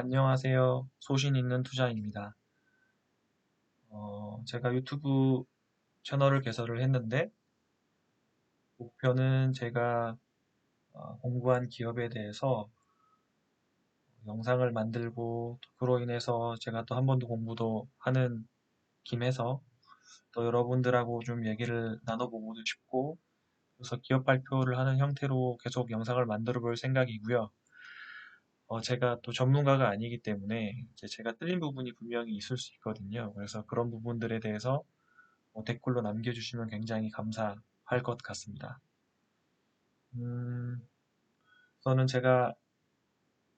안녕하세요. 소신 있는 투자입니다. 제가 유튜브 채널을 개설을 했는데, 목표는 제가 공부한 기업에 대해서 영상을 만들고, 또 그로 인해서 제가 또 한 번 더 공부도 하는 김에서 또 여러분들하고 좀 얘기를 나눠보고도 싶고, 그래서 기업 발표를 하는 형태로 계속 영상을 만들어 볼 생각이고요. 제가 또 전문가가 아니기 때문에 이제 제가 틀린 부분이 분명히 있을 수 있거든요. 그래서 그런 부분들에 대해서 댓글로 남겨주시면 굉장히 감사할 것 같습니다. 음, 우선은 제가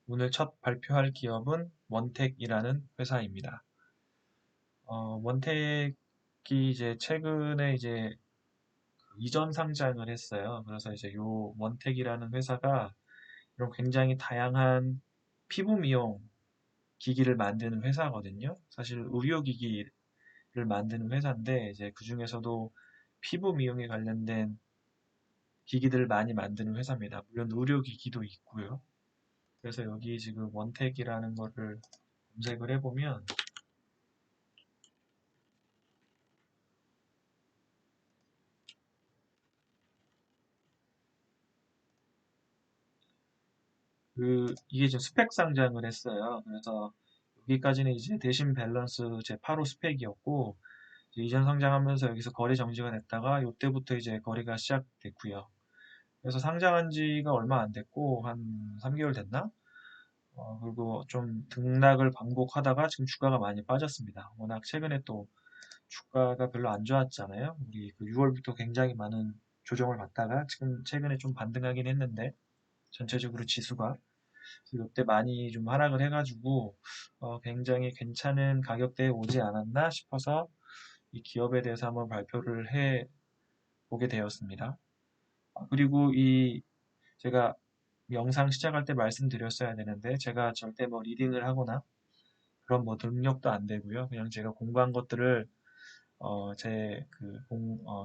오늘 첫 발표할 기업은 원택이라는 회사입니다. 원택이 이제 최근에 이제 이전 상장을 했어요. 그래서 이제 요 원택이라는 회사가 이런 굉장히 다양한 피부 미용 기기를 만드는 회사거든요. 사실 의료기기를 만드는 회사인데 이제 그 중에서도 피부 미용에 관련된 기기들을 많이 만드는 회사입니다. 물론 의료기기도 있고요. 그래서 여기 지금 원택이라는 거를 검색을 해보면 이게 지금 스펙 상장을 했어요. 그래서 여기까지는 이제 대신 밸런스 제 8호 스펙이었고 이전 상장하면서 여기서 거래 정지가 됐다가 이때부터 이제 거래가 시작됐고요. 그래서 상장한 지가 얼마 안 됐고 한 3개월 됐나? 그리고 좀 등락을 반복하다가 지금 주가가 많이 빠졌습니다. 워낙 최근에 또 주가가 별로 안 좋았잖아요. 우리 그 6월부터 굉장히 많은 조정을 받다가 지금 최근에 좀 반등하긴 했는데 전체적으로 지수가 이때 많이 좀 하락을 해가지고 굉장히 괜찮은 가격대에 오지 않았나 싶어서 이 기업에 대해서 한번 발표를 해 보게 되었습니다. 그리고 제가 영상 시작할 때 말씀드렸어야 되는데 제가 절대 뭐 리딩을 하거나 그런 뭐 능력도 안 되고요. 그냥 제가 공부한 것들을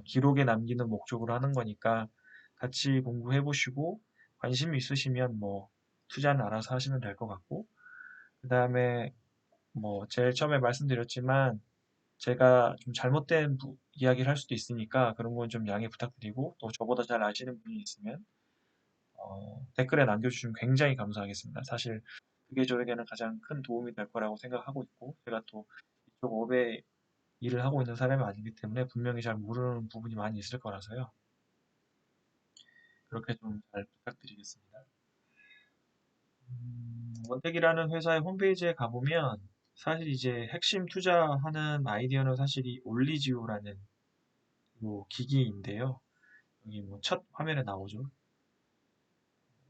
기록에 남기는 목적으로 하는 거니까 같이 공부해 보시고 관심이 있으시면 뭐 투자는 알아서 하시면 될 것 같고 그 다음에 뭐 제일 처음에 말씀드렸지만 제가 좀 잘못된 이야기를 할 수도 있으니까 그런 건 좀 양해 부탁드리고 또 저보다 잘 아시는 분이 있으면 댓글에 남겨주시면 굉장히 감사하겠습니다. 사실 그게 저에게는 가장 큰 도움이 될 거라고 생각하고 있고 제가 또 이쪽 업에 일을 하고 있는 사람이 아니기 때문에 분명히 잘 모르는 부분이 많이 있을 거라서요. 그렇게 좀 잘 부탁드리겠습니다. 원택이라는 회사의 홈페이지에 가보면 사실 이제 핵심 투자하는 아이디어는 사실 이 올리지오라는 요 기기인데요. 여기 뭐 첫 화면에 나오죠.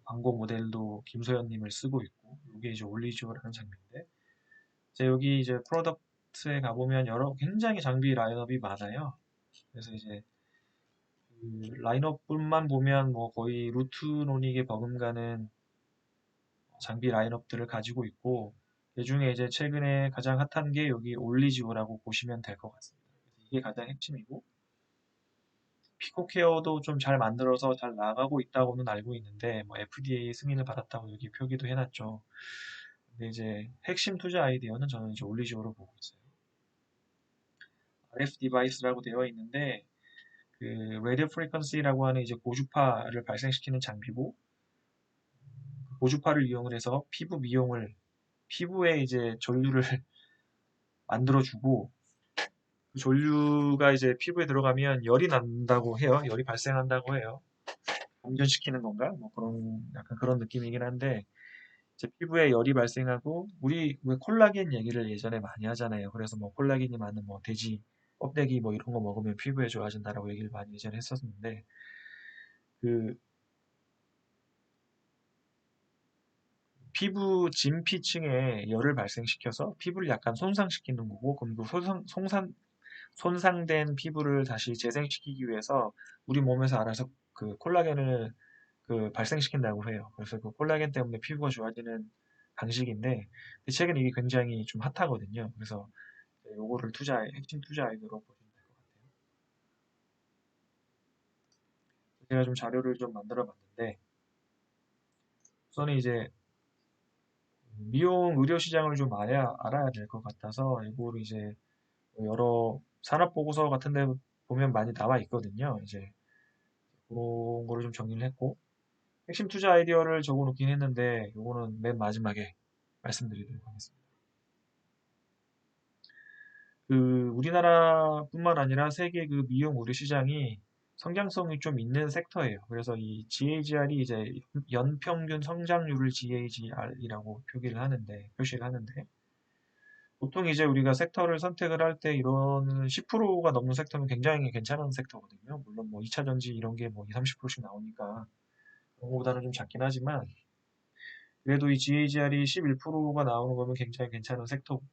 광고 모델도 김소연님을 쓰고 있고 이게 이제 올리지오라는 장비인데 이제 여기 이제 프로덕트에 가보면 여러 굉장히 장비 라인업이 많아요. 그래서 이제 그 라인업뿐만 보면 뭐 거의 루트노닉에 버금가는 장비 라인업들을 가지고 있고 그중에 이제 최근에 가장 핫한 게 여기 올리지오라고 보시면 될 것 같습니다. 이게 가장 핵심이고 피코케어도 좀 잘 만들어서 잘 나가고 있다고는 알고 있는데 뭐 FDA 승인을 받았다고 여기 표기도 해놨죠. 근데 이제 핵심 투자 아이디어는 저는 이제 올리지오로 보고 있어요. RF 디바이스라고 되어 있는데 그 라디오 프리퀀시라고 하는 이제 고주파를 발생시키는 장비고 고주파를 이용을 해서 피부 미용을 피부에 이제 전류를 만들어주고 그 전류가 이제 피부에 들어가면 열이 난다고 해요. 열이 발생한다고 해요. 감전시키는 건가? 뭐 그런 약간 그런 느낌이긴 한데 이제 피부에 열이 발생하고 우리 왜 콜라겐 얘기를 예전에 많이 하잖아요. 그래서 뭐 콜라겐이 많은 뭐 돼지 껍데기 뭐 이런 거 먹으면 피부에 좋아진다라고 얘기를 많이 예전에 했었는데 그 피부 진피층에 열을 발생시켜서 피부를 약간 손상시키는 거고 그럼 그 손상된 피부를 다시 재생시키기 위해서 우리 몸에서 알아서 그 콜라겐을 그 발생시킨다고 해요. 그래서 그 콜라겐 때문에 피부가 좋아지는 방식인데 최근에 이게 굉장히 좀 핫하거든요. 그래서 요거를 핵심 투자 아이디어로 보시면 될 것 같아요. 제가 좀 자료를 좀 만들어 봤는데 우선은 이제 미용 의료 시장을 좀 알아야 될 것 같아서 이거를 이제 여러 산업 보고서 같은 데 보면 많이 나와 있거든요. 이제 그런 거를 좀 정리를 했고 핵심 투자 아이디어를 적어 놓긴 했는데 요거는 맨 마지막에 말씀드리도록 하겠습니다. 그 우리나라뿐만 아니라 세계 그 미용 의료 시장이 성장성이 좀 있는 섹터예요. 그래서 이 GAGR이 이제 연평균 성장률을 GAGR이라고 표시를 하는데 보통 이제 우리가 섹터를 선택을 할 때 이런 10%가 넘는 섹터는 굉장히 괜찮은 섹터거든요. 물론 뭐 2차 전지 이런 게 뭐 2, 30%씩 나오니까 그런 거보다는 좀 작긴 하지만 그래도 이 GAGR이 11%가 나오는 거면 굉장히 괜찮은 섹터고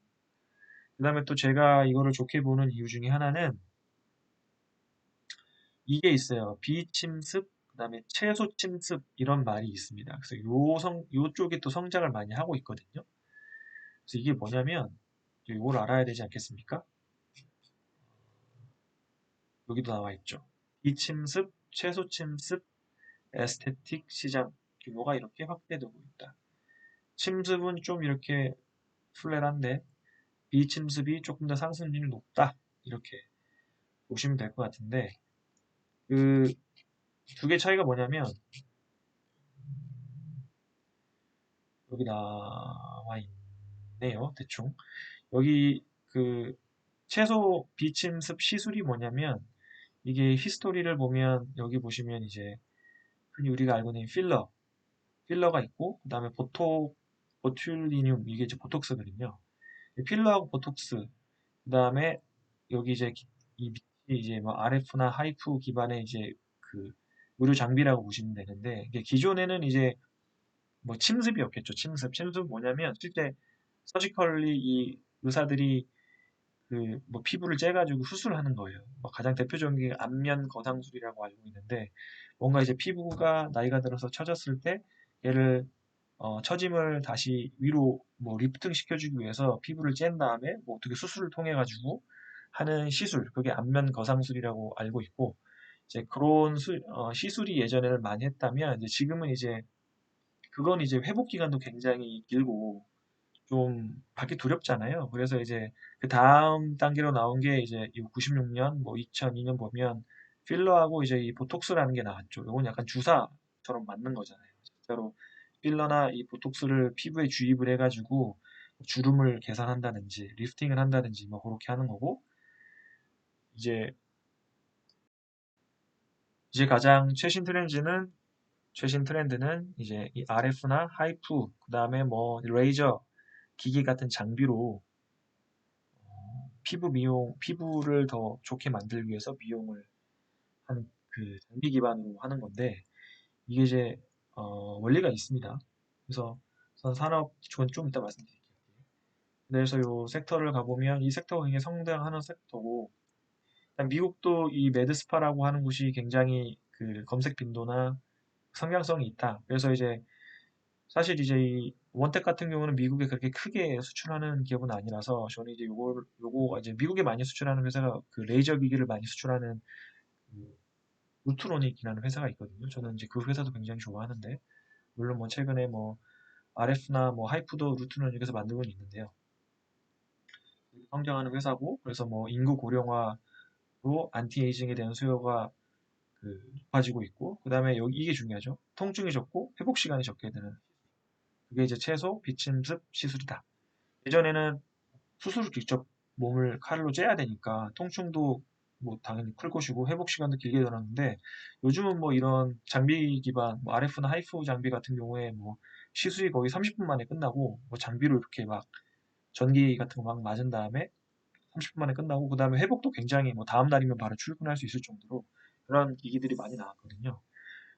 그다음에 또 제가 이거를 좋게 보는 이유 중에 하나는 이게 있어요. 비침습, 그다음에 채소 침습 이런 말이 있습니다. 그래서 요쪽이 또 성장을 많이 하고 있거든요. 그래서 이게 뭐냐면 이걸 알아야 되지 않겠습니까? 여기도 나와 있죠. 비침습, 채소 침습, 에스테틱 시장 규모가 이렇게 확대되고 있다. 침습은 좀 이렇게 플랫한데 비침습이 조금 더 상승률이 높다. 이렇게 보시면 될 것 같은데 그 두 개 차이가 뭐냐면 여기 나와 있네요. 대충 여기 그 채소 비침습 시술이 뭐냐면 이게 히스토리를 보면 여기 보시면 이제 흔히 우리가 알고 있는 필러가 있고 그다음에 보툴리늄 이게 이제 보톡스거든요. 필러하고 보톡스 그다음에 여기 이제 이 밑이 이제 뭐 RF나 하이프 기반의 이제 그 의료 장비라고 보시면 되는데 이게 기존에는 이제 뭐 침습이었겠죠. 침습 뭐냐면 실제 서지컬리 이 의사들이 그 뭐 피부를 째가지고 수술하는 거예요. 뭐 가장 대표적인 게 안면 거상술이라고 알고 있는데 뭔가 이제 피부가 나이가 들어서 처졌을 때 얘를 처짐을 다시 위로 뭐 리프팅 시켜주기 위해서 피부를 짠 다음에 뭐 어떻게 수술을 통해 가지고 하는 시술 그게 안면 거상술이라고 알고 있고 이제 그런 시술이 예전에는 많이 했다면 이제 지금은 이제 그건 이제 회복 기간도 굉장히 길고 좀 받기 두렵잖아요. 그래서 이제 그 다음 단계로 나온 게 이제 96년, 뭐 2002년 보면 필러하고 이제 이 보톡스라는 게 나왔죠. 이건 약간 주사처럼 맞는 거잖아요. 진짜로 필러나 이 보톡스를 피부에 주입을 해가지고 주름을 개선한다든지 리프팅을 한다든지 뭐 그렇게 하는 거고 이제 가장 최신 트렌드는 이제 이 RF나 하이프 그다음에 뭐 레이저 기기 같은 장비로 피부를 더 좋게 만들기 위해서 미용을 하는 그 장비 기반으로 하는 건데 이게 이제 원리가 있습니다. 그래서 우선 산업 좀 이따 말씀드릴게요. 그래서 이 섹터를 가보면 이 섹터가 굉장히 성장하는 섹터고 일단 미국도 이 메드스파라고 하는 곳이 굉장히 그 검색 빈도나 성장성이 있다. 그래서 이제 사실 이제 이 원텍 같은 경우는 미국에 그렇게 크게 수출하는 기업은 아니라서 저는 이제 요거 이제 미국에 많이 수출하는 회사가 그 레이저 기기를 많이 수출하는 그 루트로닉이라는 회사가 있거든요. 저는 이제 그 회사도 굉장히 좋아하는데 물론 뭐 최근에 뭐 RF나 뭐 하이프도 루트로닉에서 만들고는 있는데요. 성장하는 회사고 그래서 뭐 인구 고령화로 안티에이징에 대한 수요가 그 높아지고 있고 그다음에 여기 이게 중요하죠. 통증이 적고 회복 시간이 적게 되는 그게 이제 채소 비침습 시술이다. 예전에는 수술을 직접 몸을 칼로 째야 되니까 통증도 뭐 당연히 클 것이고 회복 시간도 길게 들었는데 요즘은 뭐 이런 장비 기반 뭐 RF나 하이프 장비 같은 경우에 뭐 시술이 거의 30분 만에 끝나고 뭐 장비로 이렇게 막 전기 같은 거 막 맞은 다음에 30분 만에 끝나고 그 다음에 회복도 굉장히 뭐 다음 날이면 바로 출근할 수 있을 정도로 그런 기기들이 많이 나왔거든요.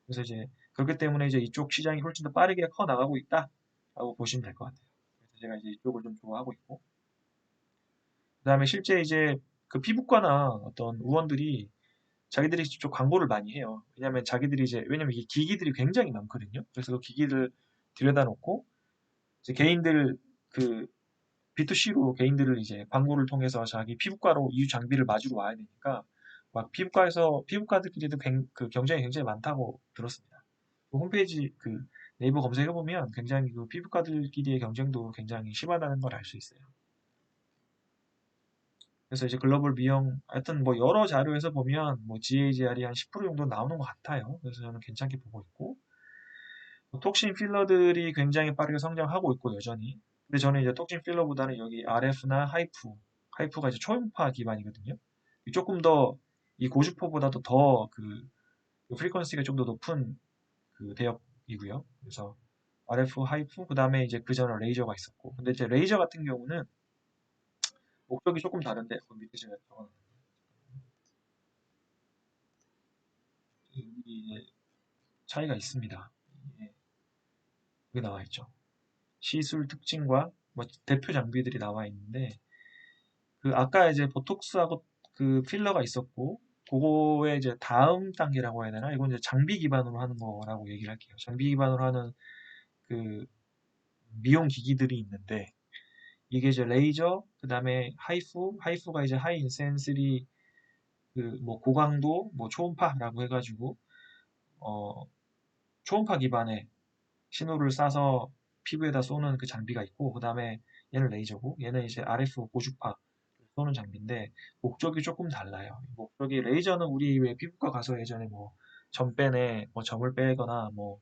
그래서 이제 그렇기 때문에 이제 이쪽 시장이 훨씬 더 빠르게 커 나가고 있다라고 보시면 될 것 같아요. 그래서 제가 이제 이쪽을 좀 좋아하고 있고 그다음에 실제 이제 그 피부과나 어떤 의원들이 자기들이 직접 광고를 많이 해요. 왜냐면 이게 기기들이 굉장히 많거든요. 그래서 그 기기를 들여다 놓고 이제 개인들 그 B2C로 개인들을 이제 광고를 통해서 자기 피부과로 이 장비를 맞으러 와야 되니까 막 피부과들끼리도 그 경쟁이 굉장히 많다고 들었습니다. 그 홈페이지 그 네이버 검색해보면 굉장히 그 피부과들끼리의 경쟁도 굉장히 심하다는 걸 알 수 있어요. 그래서 이제 글로벌 미용, 하여튼 뭐 여러 자료에서 보면 뭐 GAGR이 한 10% 정도 나오는 것 같아요. 그래서 저는 괜찮게 보고 있고, 뭐 톡신 필러들이 굉장히 빠르게 성장하고 있고, 여전히. 근데 저는 이제 톡신 필러보다는 여기 RF나 하이프가 이제 초음파 기반이거든요. 조금 더, 이 고주포보다도 더 프리퀀시가 좀 더 높은 그 대역이고요. 그래서 RF, 하이프, 그 다음에 이제 그 전에 레이저가 있었고. 근데 이제 레이저 같은 경우는 목적이 조금 다른데, 그 밑에 제가 적어놨는데, 여기 차이가 있습니다. 예, 여기 나와 있죠. 시술 특징과 뭐 대표 장비들이 나와 있는데, 그 아까 이제 보톡스하고 그 필러가 있었고, 그거의 이제 다음 단계라고 해야 되나? 이건 이제 장비 기반으로 하는 거라고 얘기를 할게요. 장비 기반으로 하는 그 미용 기기들이 있는데, 이게 이제 레이저, 그 다음에 하이프가 이제 하이 인센시리 그 뭐 고강도 뭐 초음파라고 해가지고 어 초음파 기반의 신호를 쏴서 피부에다 쏘는 그 장비가 있고, 그 다음에 얘는 레이저고, 얘는 이제 RF 고주파 쏘는 장비인데 목적이 조금 달라요. 목적이 레이저는 우리 왜 피부과 가서 예전에 뭐 점 빼내, 뭐 점을 빼거나 뭐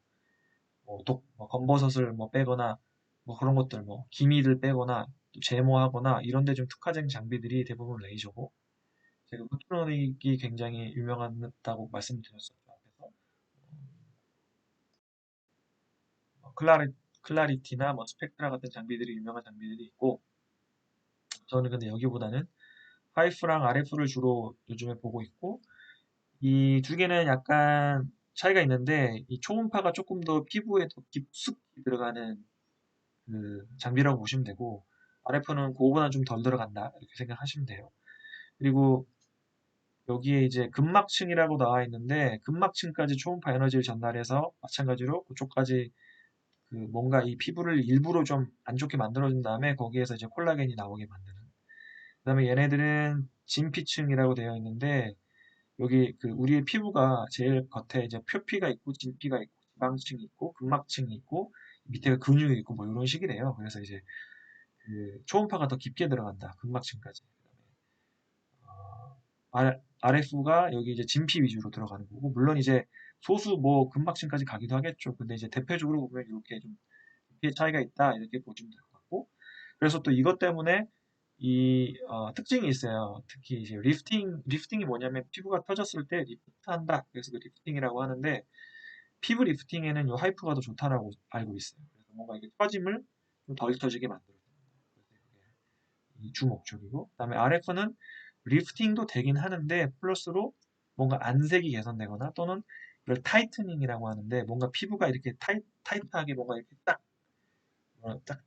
검버섯을 뭐 빼거나 뭐 그런 것들 뭐 기미를 빼거나 제모하거나 이런 데 좀 특화된 장비들이 대부분 레이저고, 제가 루트로닉이 굉장히 유명하다고 말씀드렸었죠. 앞에서 클라리티나 뭐 스펙트라 같은 장비들이 유명한 장비들이 있고, 저는 근데 여기보다는 하이프랑 RF를 주로 요즘에 보고 있고, 이 두 개는 약간 차이가 있는데 이 초음파가 조금 더 피부에 더 깊숙이 들어가는 그 장비라고 보시면 되고, RF는 그거보다 좀 덜 들어간다 이렇게 생각하시면 돼요. 그리고 여기에 이제 근막층이라고 나와 있는데, 근막층까지 초음파 에너지를 전달해서 마찬가지로 그쪽까지 그 뭔가 이 피부를 일부러 좀 안 좋게 만들어준 다음에 거기에서 이제 콜라겐이 나오게 만드는. 그다음에 얘네들은 진피층이라고 되어 있는데, 여기 그 우리의 피부가 제일 겉에 이제 표피가 있고 진피가 있고 지방층이 있고 근막층이 있고 밑에가 근육이 있고 뭐 이런 식이래요. 그래서 이제 그 초음파가 더 깊게 들어간다. 근막층까지. RF가 여기 이제 진피 위주로 들어가는 거고, 물론 이제 소수 뭐 근막층까지 가기도 하겠죠. 근데 이제 대표적으로 보면 이렇게 좀 깊이의 차이가 있다 이렇게 보시면 될 것 같고, 그래서 또 이것 때문에 이 특징이 있어요. 특히 이제 리프팅이 뭐냐면 피부가 터졌을 때 리프트한다. 그래서 그 리프팅이라고 하는데, 피부 리프팅에는 이 하이프가 더 좋다라고 알고 있어요. 그래서 뭔가 이게 터짐을 좀 덜 터지게 만들어준다. 이 주 목적이고, 그다음에 RF는 리프팅도 되긴 하는데 플러스로 뭔가 안색이 개선되거나 또는 이걸 타이트닝이라고 하는데, 뭔가 피부가 이렇게 타이트하게 뭔가 이렇게 딱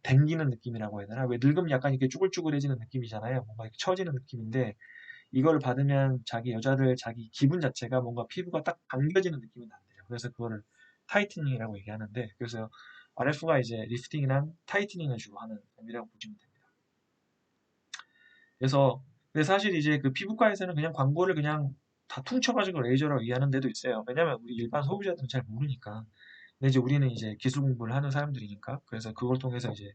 당기는 느낌이라고 해야 되나? 왜 늙으면 약간 이렇게 쭈글쭈글해지는 느낌이잖아요. 뭔가 이렇게 처지는 느낌인데, 이걸 받으면 여자들 자기 기분 자체가 뭔가 피부가 딱 당겨지는 느낌이 난대요. 그래서 그거를 타이트닝이라고 얘기하는데, 그래서 RF가 이제 리프팅이랑 타이트닝을 주로 하는 장비라고 보시면 됩니다. 그래서 근데 사실 이제 그 피부과에서는 그냥 광고를 그냥 다 퉁쳐가지고 레이저라고 이해하는 데도 있어요. 왜냐면 우리 일반 소비자들은 잘 모르니까. 근데 이제 우리는 이제 기술 공부를 하는 사람들이니까, 그래서 그걸 통해서 이제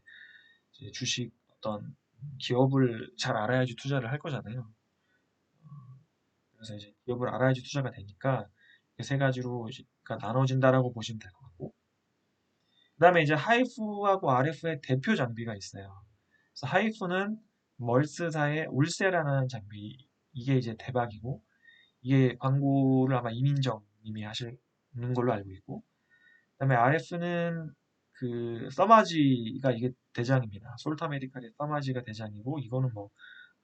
주식 어떤 기업을 잘 알아야지 투자를 할 거잖아요. 그래서 이제 기업을 알아야지 투자가 되니까 세 가지로 나눠진다라고 보시면 될 것 같고, 그다음에 이제 하이프하고 RF의 대표 장비가 있어요. 그래서 하이프는 멀스사의 울세라는 장비, 이게 이제 대박이고, 이게 광고를 아마 이민정 님이 하시는 걸로 알고 있고, 그다음에 RF는 그 써마지가 이게 대장입니다. 솔타 메디칼의 써마지가 대장이고, 이거는 뭐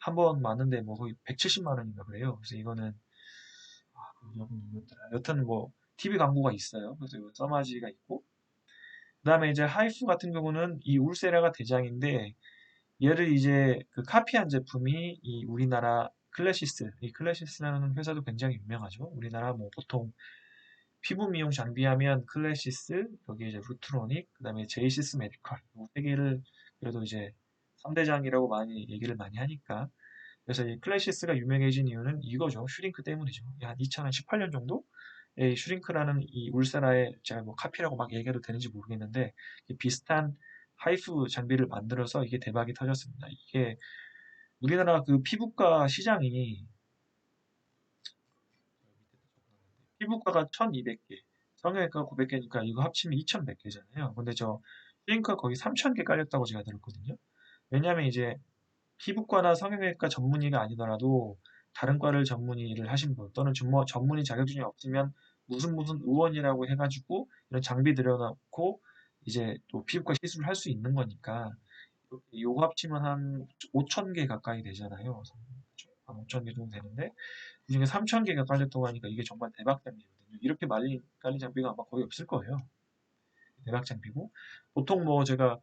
한 번 맞는데 뭐 거의 170만 원인가 그래요. 그래서 이거는 그 누구였더라? 여튼 뭐 TV 광고가 있어요. 그래서 이거 써마지가 있고, 그다음에 이제 하이프 같은 경우는 이 울세라가 대장인데, 얘를 이제 그 카피한 제품이 이 우리나라 이 클래시스라는 회사도 굉장히 유명하죠. 우리나라 뭐 보통 피부 미용 장비하면 클래시스, 여기 이제 루트로닉, 그다음에 제이시스 메디컬, 이세 개를 그래도 이제 3대장이라고 많이 얘기를 많이 하니까, 그래서 이 클래시스가 유명해진 이유는 이거죠. 슈링크 때문이죠. 한 2018년 정도 슈링크라는 이 울세라의 제가 뭐 카피라고 막 얘기해도 되는지 모르겠는데 비슷한 하이프 장비를 만들어서 이게 대박이 터졌습니다. 이게 우리나라 그 피부과가 1200개, 성형외과가 900개니까 이거 합치면 2100개잖아요. 근데 저 슈링크가 거의 3000개 깔렸다고 제가 들었거든요. 왜냐하면 이제 피부과나 성형외과 전문의가 아니더라도 다른 과를 전문의를 하신 분 또는 전문의 자격증이 없으면 무슨 의원이라고 해가지고 이런 장비 들여놓고 이제 또 피부과 시술을 할 수 있는 거니까 요거 합치면 한 5,000개 가까이 되잖아요. 그래서 한 5,000개 정도 되는데 그중에 3,000개가 깔렸다고 하니까 이게 정말 대박 장비거든요. 이렇게 많이 깔린 장비가 아마 거의 없을 거예요. 대박 장비고 보통 뭐 제가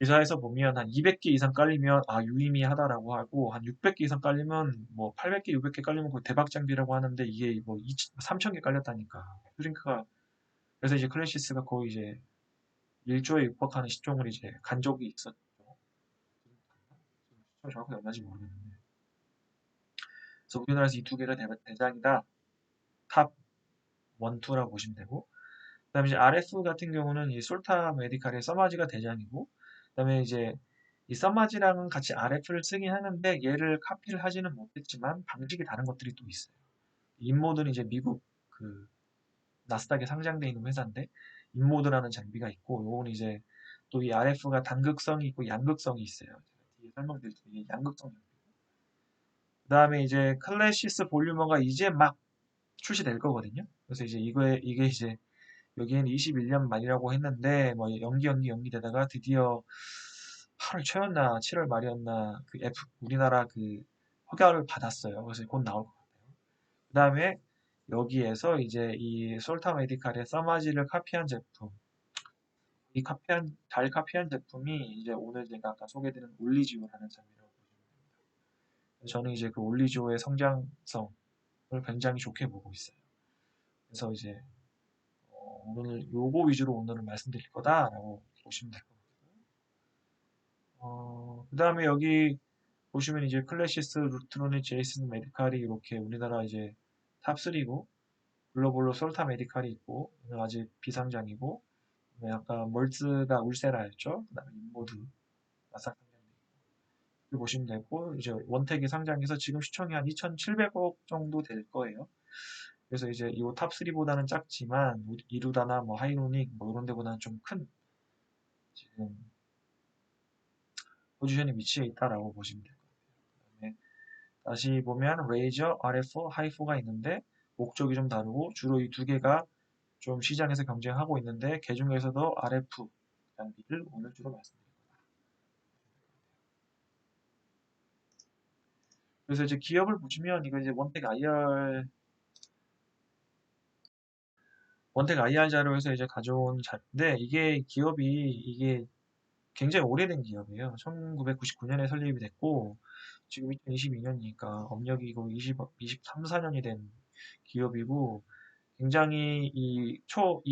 기사에서 보면 한 200개 이상 깔리면 유의미하다라고 하고 한 600개 이상 깔리면 뭐 800개, 600개 깔리면 거의 대박 장비라고 하는데 이게 뭐 3,000개 깔렸다니까. 슈링크가 그래서 이제 클래시스가 거의 이제 1조에 육박하는 시총을 이제 간 적이 있었죠. 정확히 얼마인지 모르겠는데. 그래서 우리나라에서 이 두 개가 대장이다. 탑 1, 2라고 보시면 되고 그다음에 이제 RF 같은 경우는 이 솔타 메디칼의 써마지가 대장이고 그다음에 이제 이 써마지랑은 같이 RF를 쓰긴 하는데 얘를 카피를 하지는 못했지만 방식이 다른 것들이 또 있어요. 인모드는 이제 미국 그 나스닥에 상장되어 있는 회사인데 인모드라는 장비가 있고 요건 이제 또 이 RF가 단극성이 있고 양극성이 있어요. 뒤에 설명드릴 때 이게 양극성. 그다음에 이제 클래시스 볼유머가 이제 막 출시될 거거든요. 그래서 이제 이게 이제 여기에는 21년 말이라고 했는데 뭐 연기되다가 드디어 8월 초였나 7월 말이었나 그 우리나라 그 허가를 받았어요. 그래서 곧 나올 것 같아요. 그 다음에 여기에서 이제 이 솔타 메디칼의 써마지를 카피한 제품, 잘 카피한 제품이 이제 오늘 제가 아까 소개드린 올리지오라는 장비라고 보시면 됩니다. 저는 이제 그 올리지오의 성장성을 굉장히 좋게 보고 있어요. 그래서 이제 오늘 요거 위주로 오늘은 말씀드릴 거다라고 보시면 될 것 같아요. 그 다음에 여기 보시면 이제 클래시스, 루트로닉, 제이슨 메디칼이 이렇게 우리나라 이제 탑3고 글로벌로 솔타 메디칼이 있고 아직 비상장이고 아까 멀츠가 울세라였죠. 그 다음에 인모드 나삭 상장돼 보시면 되고 이제 원택이 상장해서 지금 시총이 한 2,700억 정도 될 거예요. 그래서 이제 이 탑3보다는 작지만 이루다나 뭐 하이로닉 뭐 이런 데보다는 좀 큰 지금 포지션에 위치해 있다라고 보시면 될 것 같아요. 그다음에 다시 보면 레이저, RF, 하이포가 있는데 목적이 좀 다르고 주로 이 두 개가 좀 시장에서 경쟁하고 있는데 그 중에서도 RF 장비를 오늘 주로 말씀드립니다. 그래서 이제 기업을 보시면 이거 이제 원택 IR 자료에서 이제 가져온 자료인데 이게 기업이 이게 굉장히 오래된 기업이에요. 1999년에 설립이 됐고 지금 2022년이니까 업력이 거의 23, 4년이 된 기업이고 굉장히 이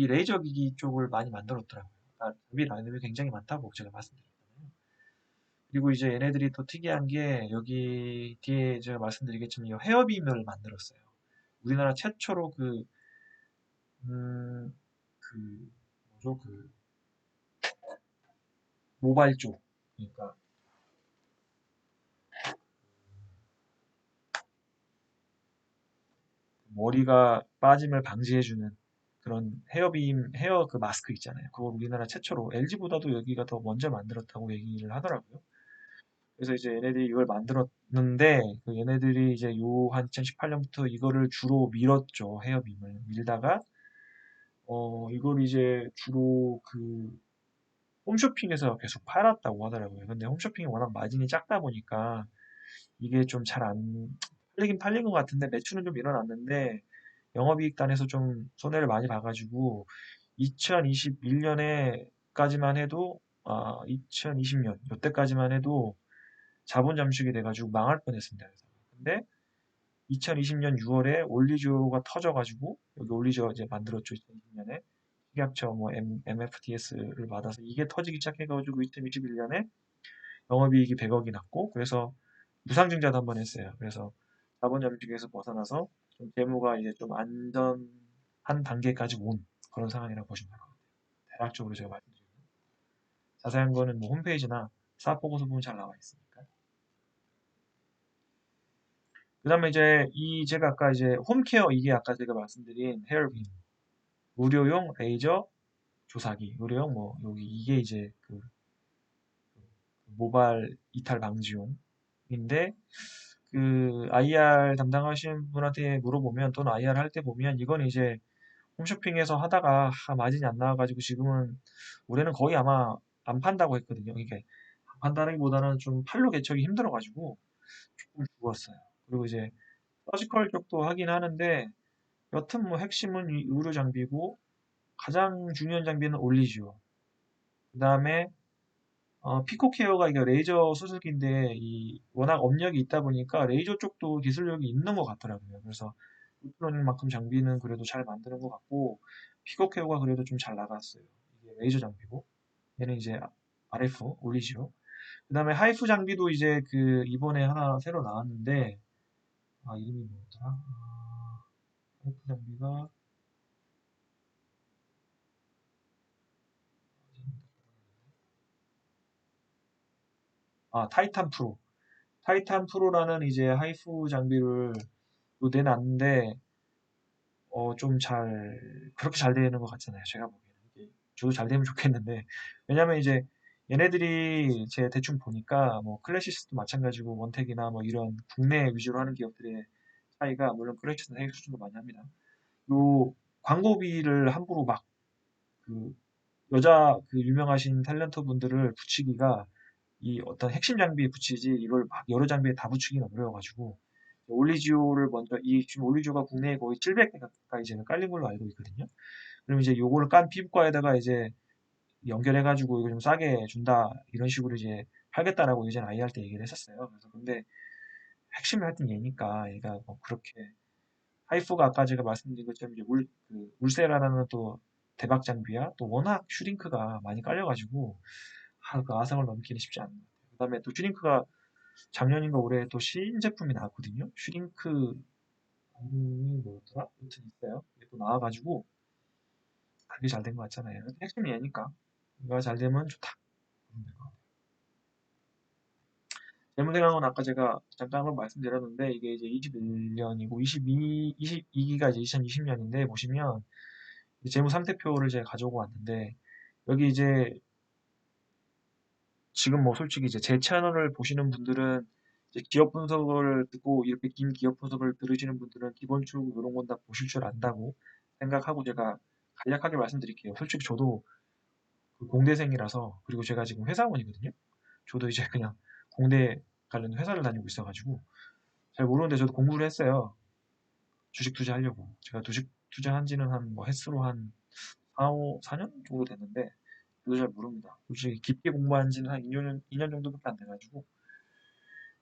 레이저 기기 쪽을 많이 만들었더라고요. 장비 라인업이 굉장히 많다고 제가 말씀드렸잖아요. 그리고 이제 얘네들이 또 특이한 게 여기 뒤에 제가 말씀드리겠지만 이 헤어빔을 만들었어요. 우리나라 최초로 음, 그, 뭐죠? 모바일 쪽. 그러니까 머리가 빠짐을 방지해주는 그런 헤어 그 마스크 있잖아요. 그걸 우리나라 최초로 LG보다도 여기가 더 먼저 만들었다고 얘기를 하더라고요. 그래서 이제 얘네들이 이걸 만들었는데 그 얘네들이 이제 요 한 2018년부터 이거를 주로 밀었죠. 헤어빔을 밀다가 이걸 이제 주로 그 홈쇼핑에서 계속 팔았다고 하더라고요. 근데 홈쇼핑이 워낙 마진이 작다 보니까 이게 좀 잘 안 팔린 것 같은데 매출은 좀 일어났는데 영업이익단에서 좀 손해를 많이 봐가지고 2021년에까지만 해도 2020년 이때까지만 해도 자본 잠식이 돼가지고 망할 뻔했습니다. 근데 2020년 6월에 올리지오가 터져가지고 여기 올리지오 이제 만들었죠. 2020년에 식약처 뭐 MFTS를 받아서 이게 터지기 시작해가지고 2021년에 영업이익이 100억이 났고 그래서 무상증자도 한번 했어요. 그래서 자본 잠식에서 벗어나서 좀 재무가 이제 좀 한 단계까지 온 그런 상황이라고 보시면 될 것 같아요. 대략적으로 제가 말씀드리면 자세한 거는 뭐 홈페이지나 사업 보고서 보면 잘 나와 있으니까. 그 다음에 이제 제가 아까 이제 홈케어 이게 아까 제가 말씀드린 헤어빔 무료용 레이저 조사기 무료용 뭐 여기 이게 이제 그 모발 이탈 방지용인데 그 IR 담당하시는 분한테 물어보면 또는 IR 할 때 보면 이건 이제 홈쇼핑에서 하다가 마진이 안 나와가지고 지금은 올해는 거의 아마 안 판다고 했거든요. 이게 안 판다기보다는 좀 팔로 개척이 힘들어가지고 조금 죽었어요. 그리고 이제 서지컬 쪽도 하긴 하는데 여튼 뭐 핵심은 이 의료 장비고 가장 중요한 장비는 올리지오. 그 다음에 피코케어가 이게 레이저 수술기인데 이 워낙 업력이 있다 보니까 레이저 쪽도 기술력이 있는 것 같더라고요. 그래서 루트러닝만큼 장비는 그래도 잘 만드는 것 같고 피코케어가 그래도 좀 잘 나갔어요. 이게 레이저 장비고 얘는 이제 RF 올리지오. 그다음에 하이프 장비도 이제 그 이번에 하나 새로 나왔는데 이름이 뭐였더라? 하이프 장비가 타이탄 프로. 타이탄 프로라는 이제 하이프 장비를 또 내놨는데 좀 그렇게 잘 되는 것 같잖아요. 제가 보기에는. 저도 잘 되면 좋겠는데, 왜냐면 이제 얘네들이 제 대충 보니까 뭐 클래시스도 마찬가지고 원택이나 뭐 이런 국내 위주로 하는 기업들의 차이가 물론 클래시스는 해외 수준도 많이 합니다. 요 광고비를 함부로 막 그 여자 그 유명하신 탤런트 분들을 붙이기가 이 어떤 핵심 장비에 붙이지 이걸 막 여러 장비에 다 붙이기는 어려워가지고 올리지오를 먼저 지금 올리지오가 국내에 거의 700개 가까이 이제 깔린 걸로 알고 있거든요. 그럼 이제 요거를 깐 피부과에다가 이제 연결해가지고 이거 좀 싸게 준다 이런 식으로 이제 팔겠다라고 예전에 아이 할 때 얘기를 했었어요. 그래서 근데 핵심이 하여튼 얘니까 얘가 뭐 그렇게 하이프가 아까 제가 말씀드린 것처럼 이제 울세라라는 또 대박 장비야 또 워낙 슈링크가 많이 깔려가지고 그 아성을 넘기는 쉽지 않은 것 같아요. 그다음에 또 슈링크가 작년인가 올해 또 신제품이 나왔거든요. 슈링크 이름이 뭐였더라? 아무튼 있어요. 이게 또 나와가지고 그게 잘 된 것 같잖아요. 핵심이 얘니까 이거 잘 되면 좋다. 그러면 될것 같아요. 재무생각은 아까 제가 잠깐 한번 말씀드렸는데 이게 이제 21년이고 22기가 이제 2020년인데 보시면 재무 상태표를 제가 가져오고 왔는데 여기 이제 지금 뭐 솔직히 이제 제 채널을 보시는 분들은 이제 기업 분석을 듣고 이렇게 긴 기업 분석을 들으시는 분들은 기본적으로 이런 건 다 보실 줄 안다고 생각하고 제가 간략하게 말씀드릴게요. 솔직히 저도 그 공대생이라서 그리고 제가 지금 회사원이거든요. 저도 이제 그냥 공대 관련 회사를 다니고 있어가지고 잘 모르는데 저도 공부를 했어요. 주식 투자하려고. 제가 주식 투자한 지는 한 뭐 횟수로 한 4년 정도 됐는데 저도 잘 모릅니다. 솔직히 깊게 공부한 지는 한 2년 정도밖에 안 돼가지고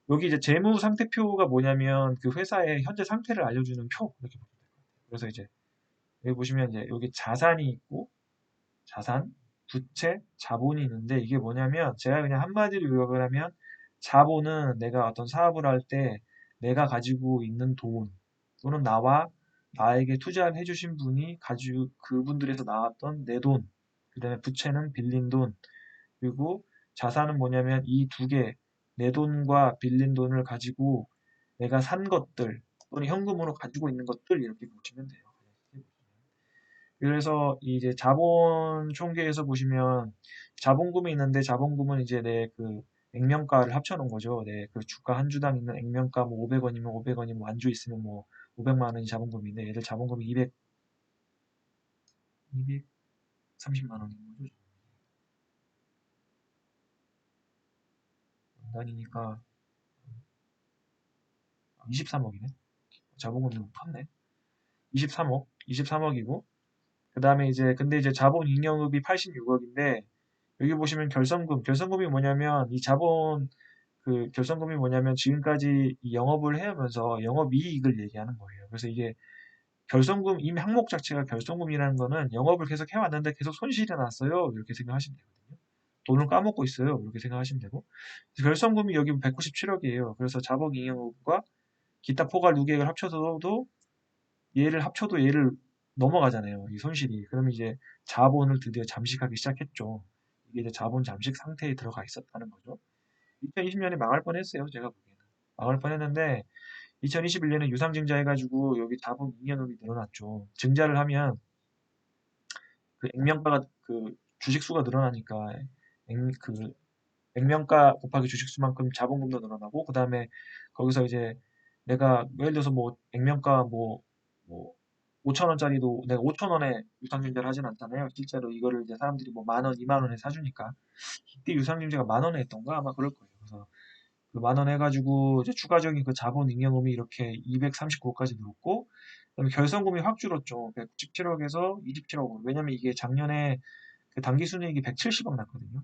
여기 이제 재무 상태표가 뭐냐면 그 회사의 현재 상태를 알려주는 표 이렇게 보시면 돼요. 그래서 이제 여기 보시면 이제 여기 자산이 있고 자산, 부채, 자본이 있는데 이게 뭐냐면 제가 그냥 한마디로 요약을 하면 자본은 내가 어떤 사업을 할 때 내가 가지고 있는 돈 또는 나에게 투자를 해주신 분이 가지고 그분들에서 나왔던 내 돈, 그다음에 부채는 빌린 돈, 그리고 자산은 뭐냐면 이 두 개, 내 돈과 빌린 돈을 가지고 내가 산 것들 또는 현금으로 가지고 있는 것들 이렇게 보시면 돼요. 그래서 이제 자본 총계에서 보시면 자본금이 있는데 자본금은 이제 내 그 액면가를 합쳐놓은 거죠. 내 그 주가 한 주당 있는 액면가 뭐 500원이면 500원이 뭐 안주 있으면 뭐 500만 원이 자본금인데 얘들 자본금이 230만 원인 거죠. 단위니까 23억이네. 자본금이 높았네. 23억이고 그 다음에 이제 근데 이제 자본 잉여금이 86억인데 여기 보시면 결성금이 뭐냐면 이 자본 그 결성금이 뭐냐면 지금까지 이 영업을 해오면서 영업이익을 얘기하는 거예요. 그래서 이게 결성금 이 항목 자체가 결성금이라는 거는 영업을 계속 해왔는데 계속 손실이 났어요. 이렇게 생각하시면 되거든요. 돈을 까먹고 있어요. 이렇게 생각하시면 되고 결성금이 여기 197억이에요. 그래서 자본잉여금과 기타 포괄 누계액을 합쳐도 얘를 넘어가잖아요. 이 손실이. 그럼 이제 자본을 드디어 잠식하기 시작했죠. 이게 이제 자본 잠식 상태에 들어가 있었다는 거죠. 2020년에 망할 뻔했어요. 제가 보기에는. 망할 뻔했는데 2021년에 유상증자 해가지고 여기 자본 잉여금이 늘어났죠. 증자를 하면 그 액면가가 그 주식수가 늘어나니까 그 액면가 곱하기 주식수만큼 자본금도 늘어나고 그 다음에 거기서 이제 내가 예를 들어서 뭐 액면가 뭐 5천 원짜리도 내가 5천 원에 유상증자를 하진 않잖아요. 실제로 이거를 이제 사람들이 뭐 만 원, 2만 원에 사주니까 이때 유상증자가 만 원에 했던가 아마 그럴 거예요. 그래서 그 만 원 해가지고 이제 추가적인 그 자본 잉여금이 이렇게 239억까지 늘었고 그다음에 결손금이 확 줄었죠. 197억에서 27억으로. 왜냐면 이게 작년에 그 당기순이익이 170억 났거든요.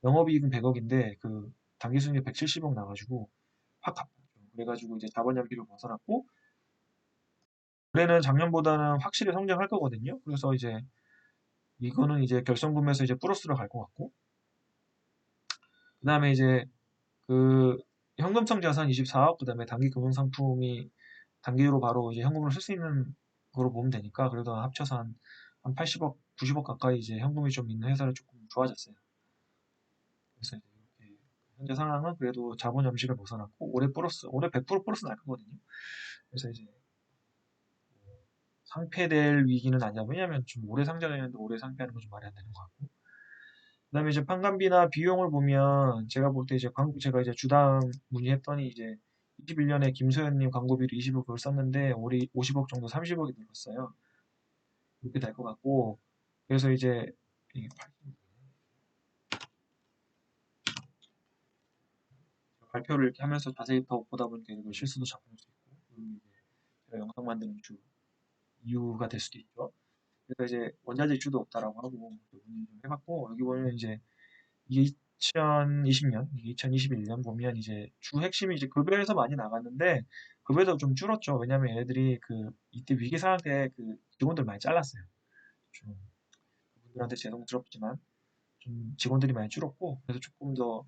영업이익은 100억인데 그 당기순이익이 170억 나가지고 확 갚았죠. 그래가지고 이제 자본 연비를 벗어났고 올해는 작년보다는 확실히 성장할 거거든요. 그래서 이제 이거는 이제 결손금에서 이제 플러스로 갈 것 같고 그다음에 이제 그 현금성 자산 24억 그다음에 단기 금융상품이 단기로 바로 이제 현금으로 쓸 수 있는 거로 보면 되니까 그래도 합쳐서 한 80억, 90억 가까이 이제 현금이 좀 있는 회사를 조금 좋아졌어요. 그래서 이제 이렇게 현재 상황은 그래도 자본 잠식을 벗어났고 올해 100% 플러스 날 거거든요. 그래서 이제 상폐될 위기는 아니야. 왜냐면 좀 오래 상장했는데 오래 상폐하는 건 좀 말이 안 되는 것 같고. 그다음에 이제 판관비나 비용을 보면 제가 볼 때 이제 광고 제가 이제 주당 문의했더니 이제 21년에 김소연님 광고비를 20억 그걸 썼는데 올해 50억 정도 30억이 늘었어요. 이렇게 될 것 같고 그래서 이제 이 발표를 이렇게 하면서 자세히 더 보다 보니까 이거 실수도 잡을 수 있고 이게 제가 영상 만드는 이유가 될 수도 있죠. 그래서 이제 원자재 이주도 없다라고 하고 문의 좀 해봤고 여기 보면 이제 이게 2020년, 2021년 보면 이제 주 핵심이 이제 급여에서 많이 나갔는데 급여도 좀 줄었죠. 왜냐면 얘네들이 그 이때 위기 상황 때 그 직원들 많이 잘랐어요. 좀 그분들한테 죄송스럽지만 좀 직원들이 많이 줄었고 그래서 조금 더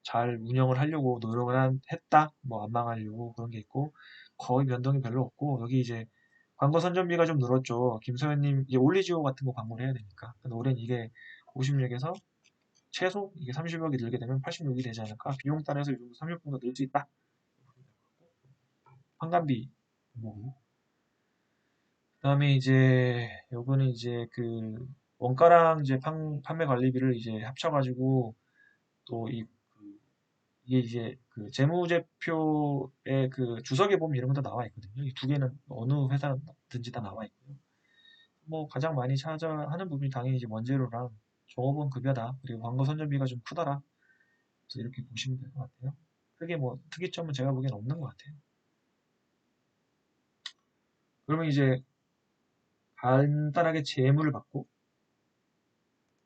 잘 운영을 하려고 노력을 했다. 뭐 안 망하려고 그런 게 있고 거의 변동이 별로 없고 여기 이제 광고 선전비가 좀 늘었죠. 김소연님 이제 올리지오 같은 거 광고를 해야 되니까. 근데 올해는 이게 50력에서 최소 이게 30억이 늘게 되면 86이 되지 않을까? 비용 따라서 이 정도 30% 늘 수 있다. 환관비 뭐고. 그다음에 이제 요거는 이제 그 원가랑 이제 판매 관리비를 이제 합쳐가지고 또이 이게 이제 그 재무제표의 그 주석에 보면 이런 것도 나와 있거든요. 이 두 개는 어느 회사든지 다 나와 있고요. 뭐 가장 많이 하는 부분이 당연히 이제 원재료랑 종업원 급여다. 그리고 광고 선전비가 좀 크더라. 그래서 이렇게 보시면 될 것 같아요. 크게 뭐 특이점은 제가 보기엔 없는 것 같아요. 그러면 이제 간단하게 재무를 받고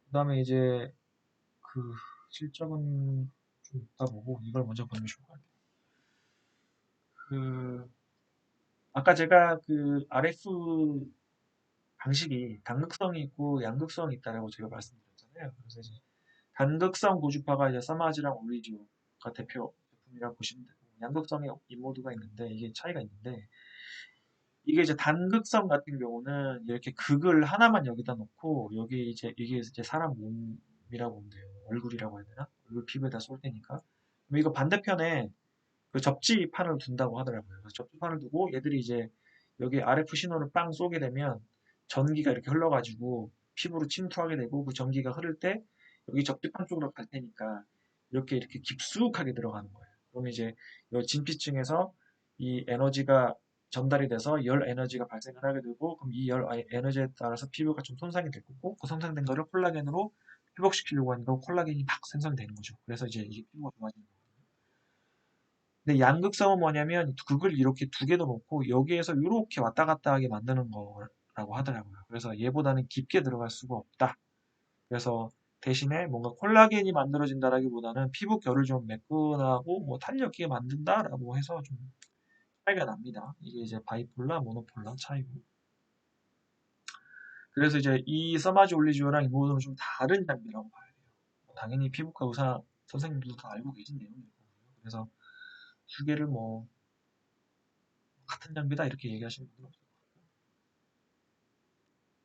그다음에 이제 그 실적은 좀 있다 보고 이걸 먼저 보면 좋을 것 같아요. 그 아까 제가 그 RF 방식이 단극성이 있고 양극성이 있다라고 제가 말씀드렸잖아요. 그래서 이제 단극성 고주파가 이제 사마지랑 올리지오가 대표 제품이라고 보시면 되고 양극성의 인모드가 있는데 이게 차이가 있는데 이게 이제 단극성 같은 경우는 이렇게 극을 하나만 여기다 놓고 여기 이제 이게 이제 사람 몸이라고 보면 돼요. 얼굴이라고 해야 되나? 얼굴 피부에다 쏠 테니까. 그럼 이거 반대편에 그 접지판을 둔다고 하더라고요. 그래서 접지판을 두고 얘들이 이제 여기 RF 신호를 빵 쏘게 되면 전기가 이렇게 흘러가지고 피부로 침투하게 되고 그 전기가 흐를 때 여기 접지판 쪽으로 갈 테니까 이렇게 깊숙하게 들어가는 거예요. 그럼 이제 이 진피층에서 이 에너지가 전달이 돼서 열 에너지가 발생을 하게 되고 그럼 이 열 에너지에 따라서 피부가 좀 손상이 될 거고 그 손상된 거를 콜라겐으로 회복시키려고 하니까 콜라겐이 막 생성되는 거죠. 그래서 이제 이게 피부가 좋아지는 거예요. 근데 양극성은 뭐냐면 극을 이렇게 두 개도 놓고 여기에서 이렇게 왔다 갔다 하게 만드는 거라고 하더라고요. 그래서 얘보다는 깊게 들어갈 수가 없다. 그래서 대신에 뭔가 콜라겐이 만들어진다라기보다는 피부 결을 좀 매끈하고 뭐 탄력 있게 만든다라고 해서 좀 차이가 납니다. 이게 이제 바이폴라, 모노폴라 차이고. 그래서 이제 이 서마지 올리지오랑 이모드는 좀 다른 장비라고 봐야 돼요. 당연히 피부과 의사 선생님들도 다 알고 계신 내용일 거고요. 그래서 두 개를 뭐 같은 장비다 이렇게 얘기하시는 분들 없어요.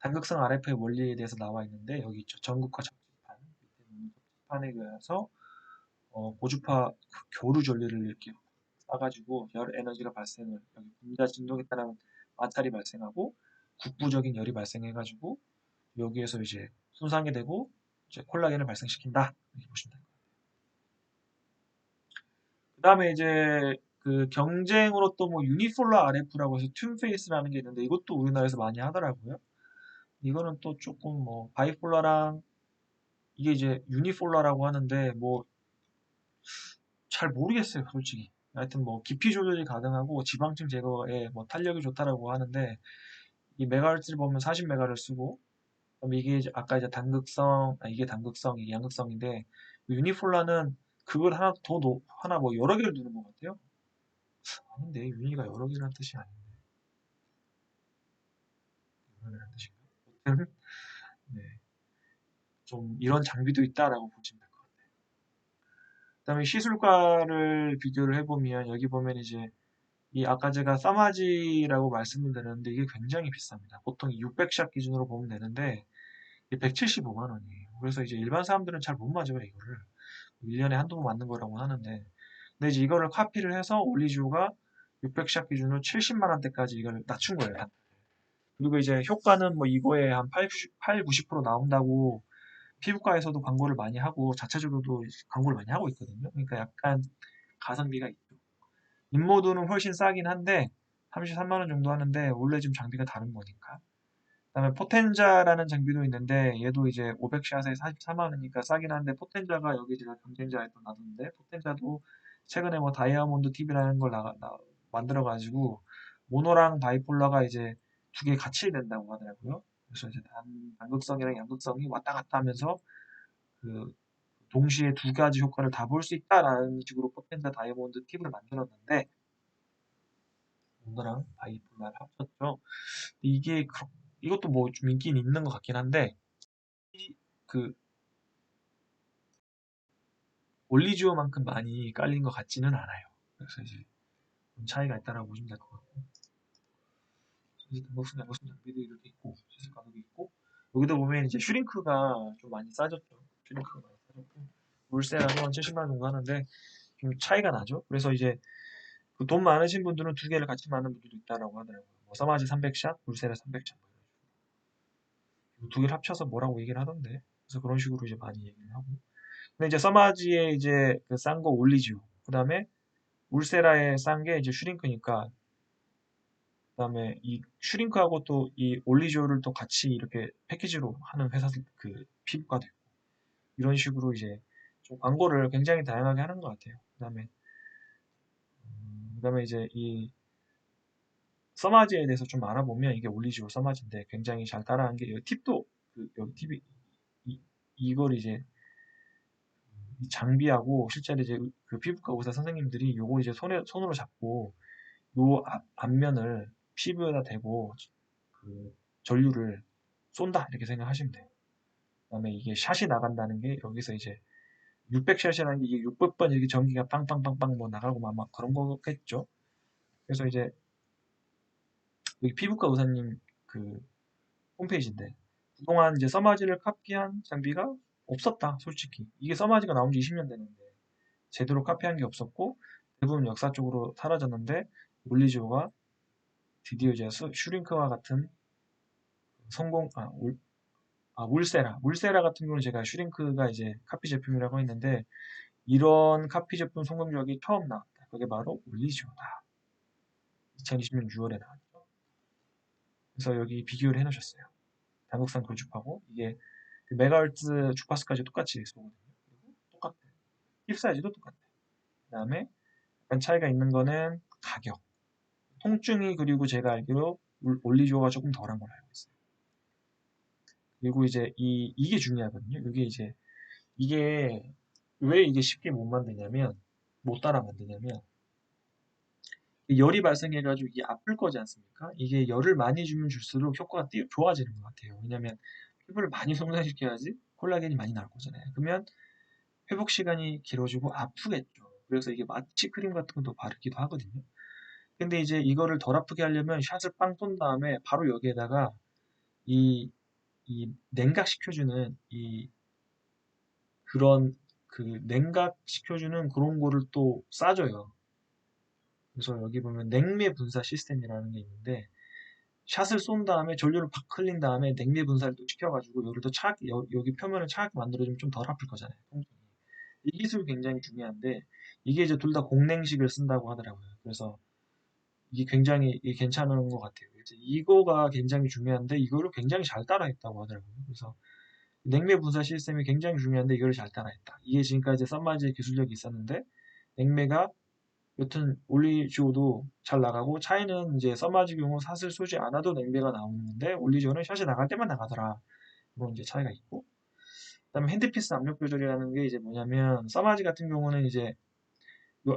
단극성 RF의 원리에 대해서 나와 있는데 여기 있죠. 전극과 접지판 밑에는 접지판에 의해서 고주파 교류 전류를 이렇게 쏴가지고 열 에너지가 발생을 여기 분자 진동에 따른 마찰이 발생하고 국부적인 열이 발생해가지고 여기에서 이제 손상이 되고 이제 콜라겐을 발생시킨다 이렇게 보시면 됩니다. 그 다음에 이제 그 경쟁으로 또 뭐 유니폴라 RF라고 해서 튠페이스라는 게 있는데 이것도 우리나라에서 많이 하더라고요. 이거는 또 조금 뭐 바이폴라랑 이게 이제 유니폴라라고 하는데 뭐 잘 모르겠어요 솔직히. 하여튼 뭐 깊이 조절이 가능하고 지방층 제거에 뭐 탄력이 좋다라고 하는데 이 메가헤르츠를 보면 40메가를 쓰고 그럼 이게 이제 아까 이제 단극성 이게 단극성 이게 양극성인데 유니폴라는 그걸 하나 더 하나 뭐 여러 개를 두는 것 같아요. 아닌데 유니가 여러 개라는 뜻이 아닌데 여러 개라는 뜻인가? 아무튼 네, 좀 이런 장비도 있다라고 보시면 될 것 같아요. 그다음에 시술과를 비교를 해보면 여기 보면 이제 이 아까 제가 싸마지라고 말씀을 드렸는데 이게 굉장히 비쌉니다. 보통 600샷 기준으로 보면 되는데 175만 원이에요. 그래서 이제 일반 사람들은 잘 못 맞아요, 이거를. 1년에 한두 번 맞는 거라고 하는데. 근데 이제 이거를 카피를 해서 올리지오가 600샷 기준으로 70만 원대까지 이걸 낮춘 거예요. 그리고 이제 효과는 뭐 이거에 한 8, 90% 나온다고 피부과에서도 광고를 많이 하고 자체적으로도 광고를 많이 하고 있거든요. 그러니까 약간 가성비가 있죠. 인모드는 훨씬 싸긴 한데 33만 원 정도 하는데 원래 지금 장비가 다른 거니까. 그다음에 포텐자라는 장비도 있는데 얘도 이제 500샷에 44만 원이니까 싸긴 한데 포텐자가 여기 제가 경쟁자에 또 놔뒀는데 포텐자도 최근에 뭐 다이아몬드 TV라는 걸 만들어 가지고 모노랑 바이폴라가 이제 두 개 같이 된다고 하더라고요. 그래서 이제 단극성이랑 양극성이 왔다 갔다 하면서 그 동시에 두 가지 효과를 다 볼 수 있다라는 식으로 포텐자 다이아몬드 TV를 만들었는데 모노랑 바이폴라를 합쳤죠. 이게 이것도 뭐 좀 인기는 있는 것 같긴 한데 그 올리지오만큼 많이 깔린 것 같지는 않아요. 그래서 이제 좀 차이가 있다라고 보시면 될 것 같고 이제 등록성, 양도성 장비도 이렇게 있고 시술 가격이 있고 여기도 보면 이제 슈링크가 좀 많이 싸졌죠. 슈링크가 많이 싸졌고 울세라도 한 70만 원 정도 하는데 좀 차이가 나죠. 그래서 이제 그돈 많으신 분들은 두 개를 같이 맞는 분들도 있다라고 하더라고요. 뭐 서마지 300샷, 울세라 300샷 두 개를 합쳐서 뭐라고 얘기를 하던데 그래서 그런 식으로 이제 많이 얘기를 하고 근데 이제 서마지에 이제 그 싼 거 올리지오 그 다음에 울세라에 싼 게 이제 슈링크니까 그다음에 이 슈링크하고 또 이 올리지오를 또 같이 이렇게 패키지로 하는 회사들 그 피부과도 있고 이런 식으로 이제 좀 광고를 굉장히 다양하게 하는 것 같아요. 그다음에 이제 이 서마지에 대해서 좀 알아보면 이게 올리지오 서마지인데 굉장히 잘 따라한 게 여기 팁도 여기 팁이 이걸 이제 이 장비하고 실제로 이제 그 피부과 의사 선생님들이 요거 이제 손으로 잡고 요 앞면을 피부에다 대고 그 전류를 쏜다 이렇게 생각하시면 돼요. 그다음에 이게 샷이 나간다는 게 여기서 이제 600샷이라는 게 이게 600번 이렇게 전기가 빵빵빵빵 뭐 나가고 막 그런 거겠죠. 그래서 이제 여기 피부과 의사님 그 홈페이지인데 그동안 이제 써마지를 카피한 장비가 없었다 솔직히 이게 써마지가 나온 지 20년 되는데 제대로 카피한 게 없었고 대부분 역사 쪽으로 사라졌는데 올리지오가 드디어 이제 슈링크와 같은 성공 울세라 같은 경우는 제가 슈링크가 이제 카피 제품이라고 했는데 이런 카피 제품 성공적이 처음 나왔다. 그게 바로 올리지오다. 2020년 6월에 나왔죠. 그래서 여기 비교를 해놓으셨어요. 단국산 교주파고 이게 그 메가헤르츠 주파수까지 똑같이 쏘거든요. 그리고 똑같아. 힙 사이즈도 똑같아. 그 다음에 약간 차이가 있는 거는 가격. 통증이 그리고 제가 알기로 올리지오가 조금 덜한 걸로 알고 있어요. 그리고 이제 이게 중요하거든요. 이게 왜 이게 쉽게 못 따라 만드냐면 열이 발생해가지고 이게 아플 거지 않습니까? 이게 열을 많이 주면 줄수록 효과가 좋아지는 것 같아요. 왜냐면 피부를 많이 손상시켜야지 콜라겐이 많이 나올 거잖아요. 그러면 회복 시간이 길어지고 아프겠죠. 그래서 이게 마취 크림 같은 것도 바르기도 하거든요. 근데 이제 이거를 덜 아프게 하려면 샷을 빵 쏜 다음에 바로 여기에다가 이, 이 냉각시켜주는 그런 냉각시켜주는 그런 거를 또 싸줘요. 그래서 여기 보면 냉매 분사 시스템이라는 게 있는데 샷을 쏜 다음에 전류를 팍 흘린 다음에 냉매 분사를 또 시켜가지고 여기를 더 차갑게 여기 표면을 차갑게 만들어주면 좀 덜 아플 거잖아요. 이 기술이 굉장히 중요한데 이게 이제 둘 다 공냉식을 쓴다고 하더라고요. 그래서 이게 굉장히 괜찮은 것 같아요. 이제 이거가 굉장히 중요한데 이거를 굉장히 잘 따라했다고 하더라고요. 그래서 냉매 분사 시스템이 굉장히 중요한데 이걸 잘 따라했다. 이게 지금까지 썸마지의 기술력이 있었는데 냉매가 여튼 올리지오도 잘 나가고 차이는 이제 썸마지 경우 샷을 쏘지 않아도 냉매가 나오는 건데 올리지오는 샷이 나갈 때만 나가더라. 그런 이제 차이가 있고 그다음에 핸드피스 압력 조절이라는 게 이제 뭐냐면 썸마지 같은 경우는 이제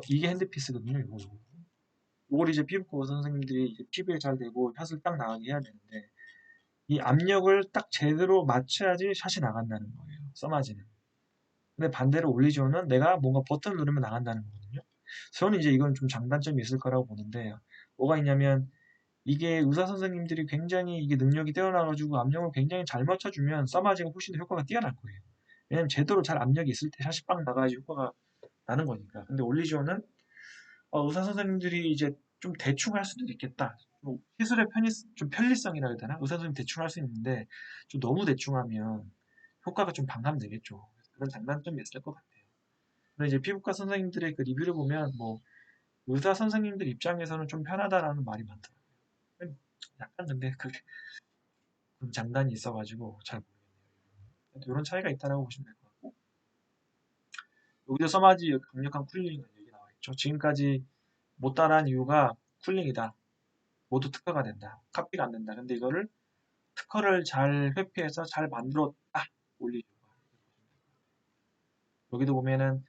이게 핸드피스거든요. 이걸 이제 피부과 선생님들이 이제 피부에 잘 대고 샷을 딱 나가게 해야 되는데 이 압력을 딱 제대로 맞춰야지 샷이 나간다는 거예요. 써마지는. 근데 반대로 올리지오는 내가 뭔가 버튼을 누르면 나간다는 거거든요. 저는 이제 이건 좀 장단점이 있을 거라고 보는데 뭐가 있냐면 이게 의사 선생님들이 굉장히 이게 능력이 뛰어나가지고 압력을 굉장히 잘 맞춰주면 써마지가 훨씬 더 효과가 뛰어날 거예요. 왜냐면 제대로 잘 압력이 있을 때 샷이 빵 나가야지 효과가 나는 거니까. 근데 올리지오는 의사 선생님들이 이제 좀 대충 할 수도 있겠다. 뭐 시술의 좀 편리성이라 해야 되나? 의사 선생님 대충 할 수 있는데 좀 너무 대충 하면 효과가 좀 반감되겠죠. 그런 장단점이 있을 것 같아요. 근데 이제 피부과 선생님들의 그 리뷰를 보면 뭐 의사 선생님들 입장에서는 좀 편하다라는 말이 많더라고요. 약간 근데 그 장단이 있어가지고 잘 모르겠네요. 이런 차이가 있다라고 보시면 될 것 같고 여기서 써마지 강력한 쿨링 얘기 나와 있죠. 지금까지 못 따라한 이유가 쿨링이다. 모두 특허가 된다. 카피가 안 된다. 근데 이거를 특허를 잘 회피해서 잘 만들었다. 올리죠. 여기도 보면은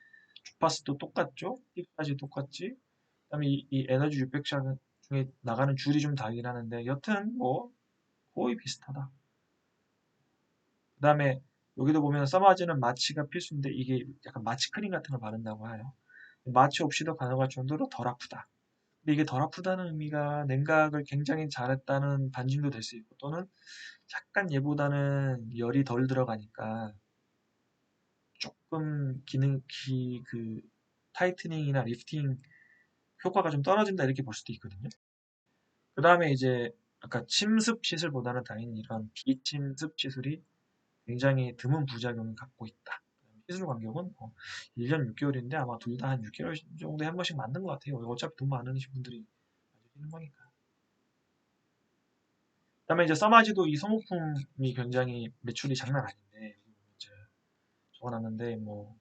주파수도 똑같죠? 픽까지 똑같지? 그다음에 이 에너지 유백샷 중에 나가는 줄이 좀 다르긴 하는데 여튼 뭐 거의 비슷하다. 그다음에 여기도 보면 써마지는 마취가 필수인데 이게 약간 마취 크림 같은 걸 바른다고 해요. 마취 없이도 가능할 정도로 덜 아프다. 근데 이게 덜 아프다는 의미가 냉각을 굉장히 잘했다는 반증도 될 수 있고 또는 약간 얘보다는 열이 덜 들어가니까 조금 타이트닝이나 리프팅 효과가 좀 떨어진다 이렇게 볼 수도 있거든요. 그 다음에 이제 아까 침습 시술보다는 당연히 이런 비침습 시술이 굉장히 드문 부작용을 갖고 있다. 시술 간격은 뭐 1년 6개월인데 아마 둘 다 한 6개월 정도에 한 번씩 맞는 것 같아요. 어차피 돈 많으신 분들이 맞으시는 거니까. 그다음에 이제 써마지도 이 소모품이 굉장히 매출이 장난 아닌데 이제 적어놨는데 뭐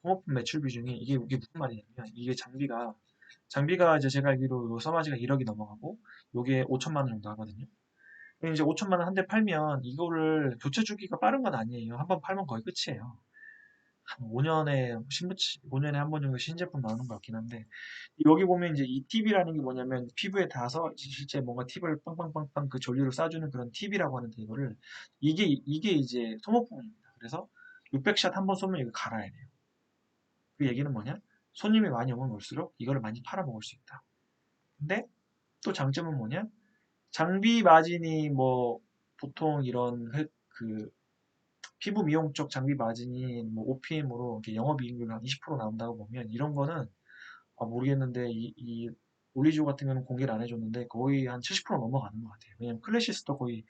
소모품 매출 비중이 이게 무슨 말이냐면 이게 장비가 이제 제가 알기로 요 써마지가 1억이 넘어가고 요게 5천만 원 정도 하거든요. 그럼 이제 5천만 원 한 대 팔면 이거를 교체 주기가 빠른 건 아니에요. 한 번 팔면 거의 끝이에요. 한 5년에 한 번 정도 신제품 나오는 것 같긴 한데 여기 보면 이제 이 팁이라는 게 뭐냐면 피부에 닿아서 실제 뭔가 팁을 빵빵빵빵 그 전류를 쏴주는 그런 팁이라고 하는데 이게 이제 소모품입니다. 그래서 600샷 한 번 쏘면 이거 갈아야 돼요. 그 얘기는 뭐냐? 손님이 많이 오면 올수록 이거를 많이 팔아먹을 수 있다. 근데 또 장점은 뭐냐? 장비 마진이 뭐 보통 이런 그 피부 미용 쪽 장비 마진이 뭐 OPM으로 영업이익률 한 20% 나온다고 보면 이런 거는 모르겠는데 이 올리지오 같은 경우는 공개를 안 해줬는데 거의 한 70% 넘어가는 것 같아요. 왜냐면 클래시스도 거의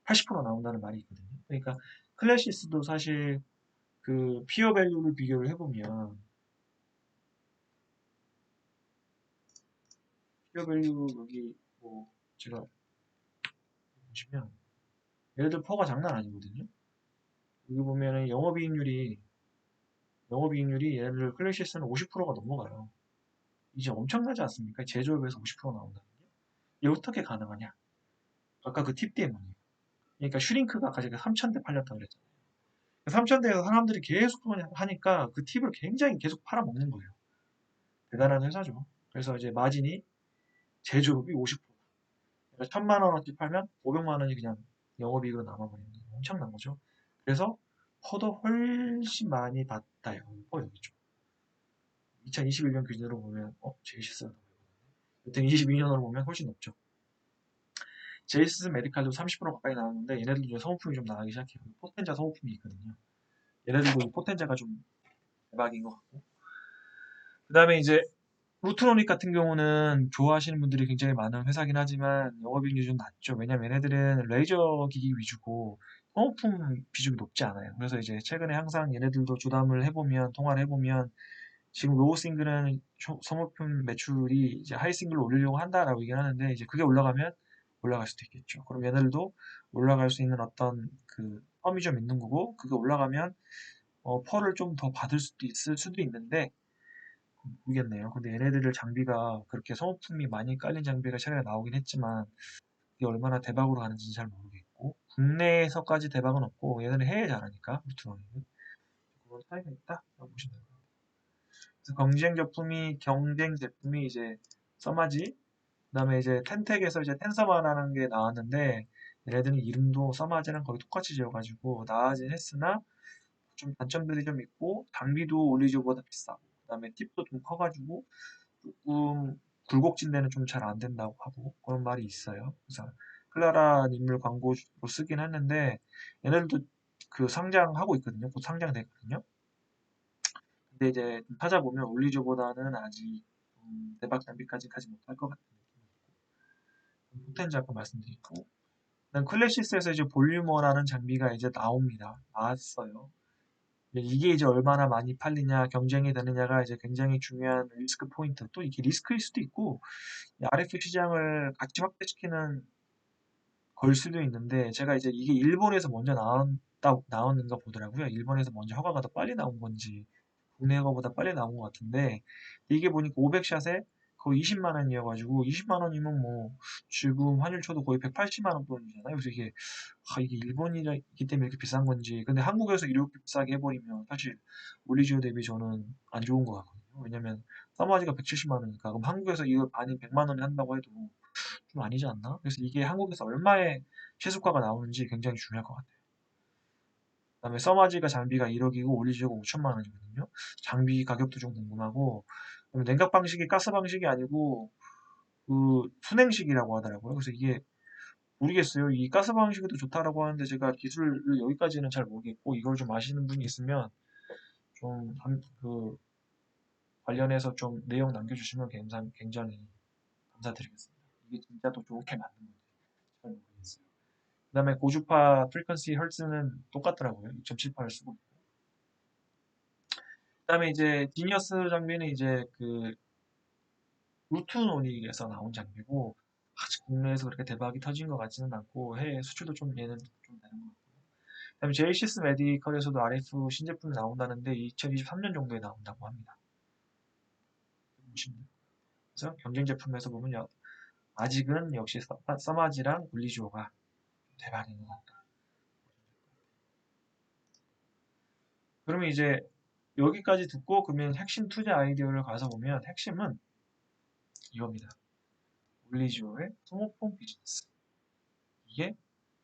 80% 나온다는 말이 있거든요. 그러니까 클래시스도 사실 그 피어 밸류를 비교를 해보면 피어 밸류 여기 뭐 제가 보시면 예를 들어 퍼가 장난 아니거든요. 여기 보면은 영업이익률이 예를 들어 클래시스는 50%가 넘어가요. 이제 엄청나지 않습니까? 제조업에서 50% 나온다는 게. 이게 어떻게 가능하냐? 아까 그 팁 때문에. 그러니까 슈링크가 아까 제가 3,000대 팔렸다고 그랬잖아요. 3,000대에서 사람들이 계속 하니까 그 팁을 굉장히 계속 팔아먹는 거예요. 대단한 회사죠. 그래서 이제 마진이 제조업이 50%. 그러니까 1,000만 원어치 팔면 500만 원이 그냥 영업이익으로 남아버리는 게 엄청난 거죠. 그래서 퍼도 훨씬 많이 받다요. 여기죠. 2021년 기준으로 보면 제일 실수다. 보통 22년으로 보면 훨씬 높죠. 제이스 메디칼도 30% 가까이 나왔는데 얘네들도 이제 소모품이 좀 나가기 시작해요. 포텐자 소모품이 있거든요. 얘네들도 이 포텐자가 좀 대박인 것 같고. 그 다음에 이제 루트로닉 같은 경우는 좋아하시는 분들이 굉장히 많은 회사긴 하지만 영업이익률이 좀 낮죠. 왜냐면 얘네들은 레이저 기기 위주고 소모품 비중이 높지 않아요. 그래서 이제 최근에 항상 얘네들도 조담을 해보면 통화를 해보면 지금 로우 싱글은 소모품 매출이 이제 하이 싱글로 올리려고 한다라고 얘기를 하는데 이제 그게 올라가면 올라갈 수도 있겠죠. 그럼 얘네들도 올라갈 수 있는 어떤 그 펌이 좀 있는 거고 그게 올라가면 펄을 좀 더 받을 수도 있을 수도 있는데 모르겠네요. 근데 얘네들 장비가 그렇게 소모품이 많이 깔린 장비가 최근에 나오긴 했지만 이게 얼마나 대박으로 가는지는 잘 모르겠고 국내에서까지 대박은 없고 얘네는 해외 잘하니까 루트론은 그런 차이가 있다라고 보시면 돼요. 그래서 경쟁 제품이 이제 써마지 그다음에 이제 텐텍에서 이제 텐서마라는 게 나왔는데 얘네들은 이름도 써마지랑 거의 똑같이 지어가지고 나아진 했으나 좀 단점들이 좀 있고 장비도 올리지보다 비싸고 그다음에 팁도 좀 커가지고 조금 굴곡진 데는 좀 잘 안 된다고 하고 그런 말이 있어요. 그래서 클라라 인물 광고로 쓰긴 했는데 얘네들도 그 상장하고 있거든요. 곧 상장됐거든요. 근데 이제 찾아보면 올리조보다는 아직 대박 장비까지 가지 못할 것 같은 느낌이고 포텐지 아까 말씀드리고 그다음 클래시스에서 이제 볼유머라는 장비가 이제 나옵니다. 나왔어요. 이게 이제 얼마나 많이 팔리냐 경쟁이 되느냐가 이제 굉장히 중요한 리스크 포인트 또 이게 리스크일 수도 있고 RF 시장을 같이 확대시키는 걸 수도 있는데 제가 이제 이게 일본에서 먼저 나왔는가 보더라고요. 일본에서 먼저 허가가 더 빨리 나온 건지 국내 허가보다 빨리 나온 것 같은데 이게 보니까 500샷에 거의 20만 원이어가지고 20만 원이면 뭐 지금 환율 쳐도 거의 180만 원 돈이잖아요. 그래서 이게 일본이기 때문에 이렇게 비싼 건지 근데 한국에서 이렇게 비싸게 해버리면 사실 올리지오 대비 저는 안 좋은 것 같거든요. 왜냐면 사마지가 170만 원이니까 그럼 한국에서 이거 반이 100만 원에 한다고 해도 좀 아니지 않나? 그래서 이게 한국에서 얼마의 최저가가 나오는지 굉장히 중요할 것 같아요. 그다음에 써마지가 장비가 1억이고 올리지오가 5천만 원이거든요. 장비 가격도 좀 궁금하고 그다음에 냉각 방식이 가스 방식이 아니고 그 순행식이라고 하더라고요. 그래서 이게 모르겠어요. 이 가스 방식이 더 좋다라고 하는데 제가 기술을 여기까지는 잘 모르겠고 이걸 좀 아시는 분이 있으면 그 관련해서 좀 내용 남겨주시면 굉장히 감사드리겠습니다. 이게 진짜 더 좋게 맞는 건지 잘 모르겠어요. 그다음에 고주파 프리퀀시 헐츠는 똑같더라고요. 2.78을 쓰고 있고. 그다음에 이제 지니어스 장비는 이제 그 루트노닉에서 나온 장비고 아직 국내에서 그렇게 대박이 터진 것 같지는 않고 해외 수출도 좀 얘는 좀 되는 것 같고. 그다음에 제이시스 메디컬에서도 RF 신제품이 나온다는데 2023년 정도에 나온다고 합니다. 그래서 경쟁 제품에서 보면 아직은 역시 써마지랑 울리주오가 대박인 것 같다. 그러면 이제 여기까지 듣고 그러면 핵심 투자 아이디어를 가서 보면 핵심은 이겁니다. 올리지오의 소모품 비즈니스. 이게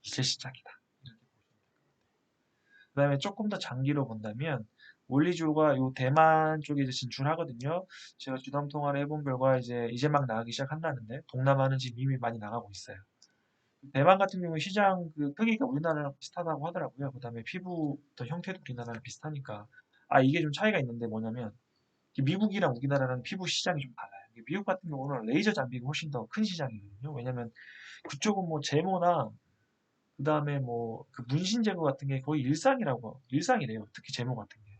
이제 시작이다. 이렇게 보시면 됩니다. 그 다음에 조금 더 장기로 본다면 올리지오가 요 대만 쪽에 이제 진출하거든요. 제가 주담 통화를 해본 결과 이제 막 나가기 시작한다는데 동남아는 지금 이미 많이 나가고 있어요. 대만 같은 경우 시장 그 크기가 우리나라랑 비슷하다고 하더라고요. 그 다음에 피부 형태도 우리나라랑 비슷하니까 이게 좀 차이가 있는데 뭐냐면 미국이랑 우리나라랑 피부 시장이 좀 달라요. 미국 같은 경우는 레이저 장비가 훨씬 더 큰 시장이거든요. 왜냐면 그쪽은 뭐 제모나 그다음에 뭐 그 문신 제거 같은 게 거의 일상이래요. 특히 제모 같은 게.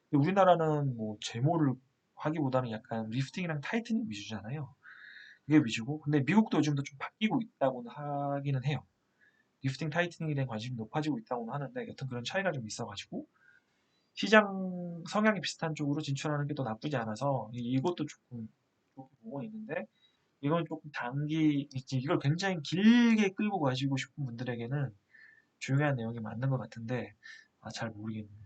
근데 우리나라는 뭐 제모를 하기보다는 약간 리프팅이랑 타이트닝 위주잖아요. 그게 위주고. 근데 미국도 요즘도 좀 바뀌고 있다고는 하기는 해요. 리프팅 타이트닝에 대한 관심이 높아지고 있다고는 하는데 여튼 그런 차이가 좀 있어가지고 시장 성향이 비슷한 쪽으로 진출하는 게 또 나쁘지 않아서 이것도 조금 좋게 보고 있는데 이건 조금 이걸 굉장히 길게 끌고 가시고 싶은 분들에게는 중요한 내용이 맞는 것 같은데 잘 모르겠네요.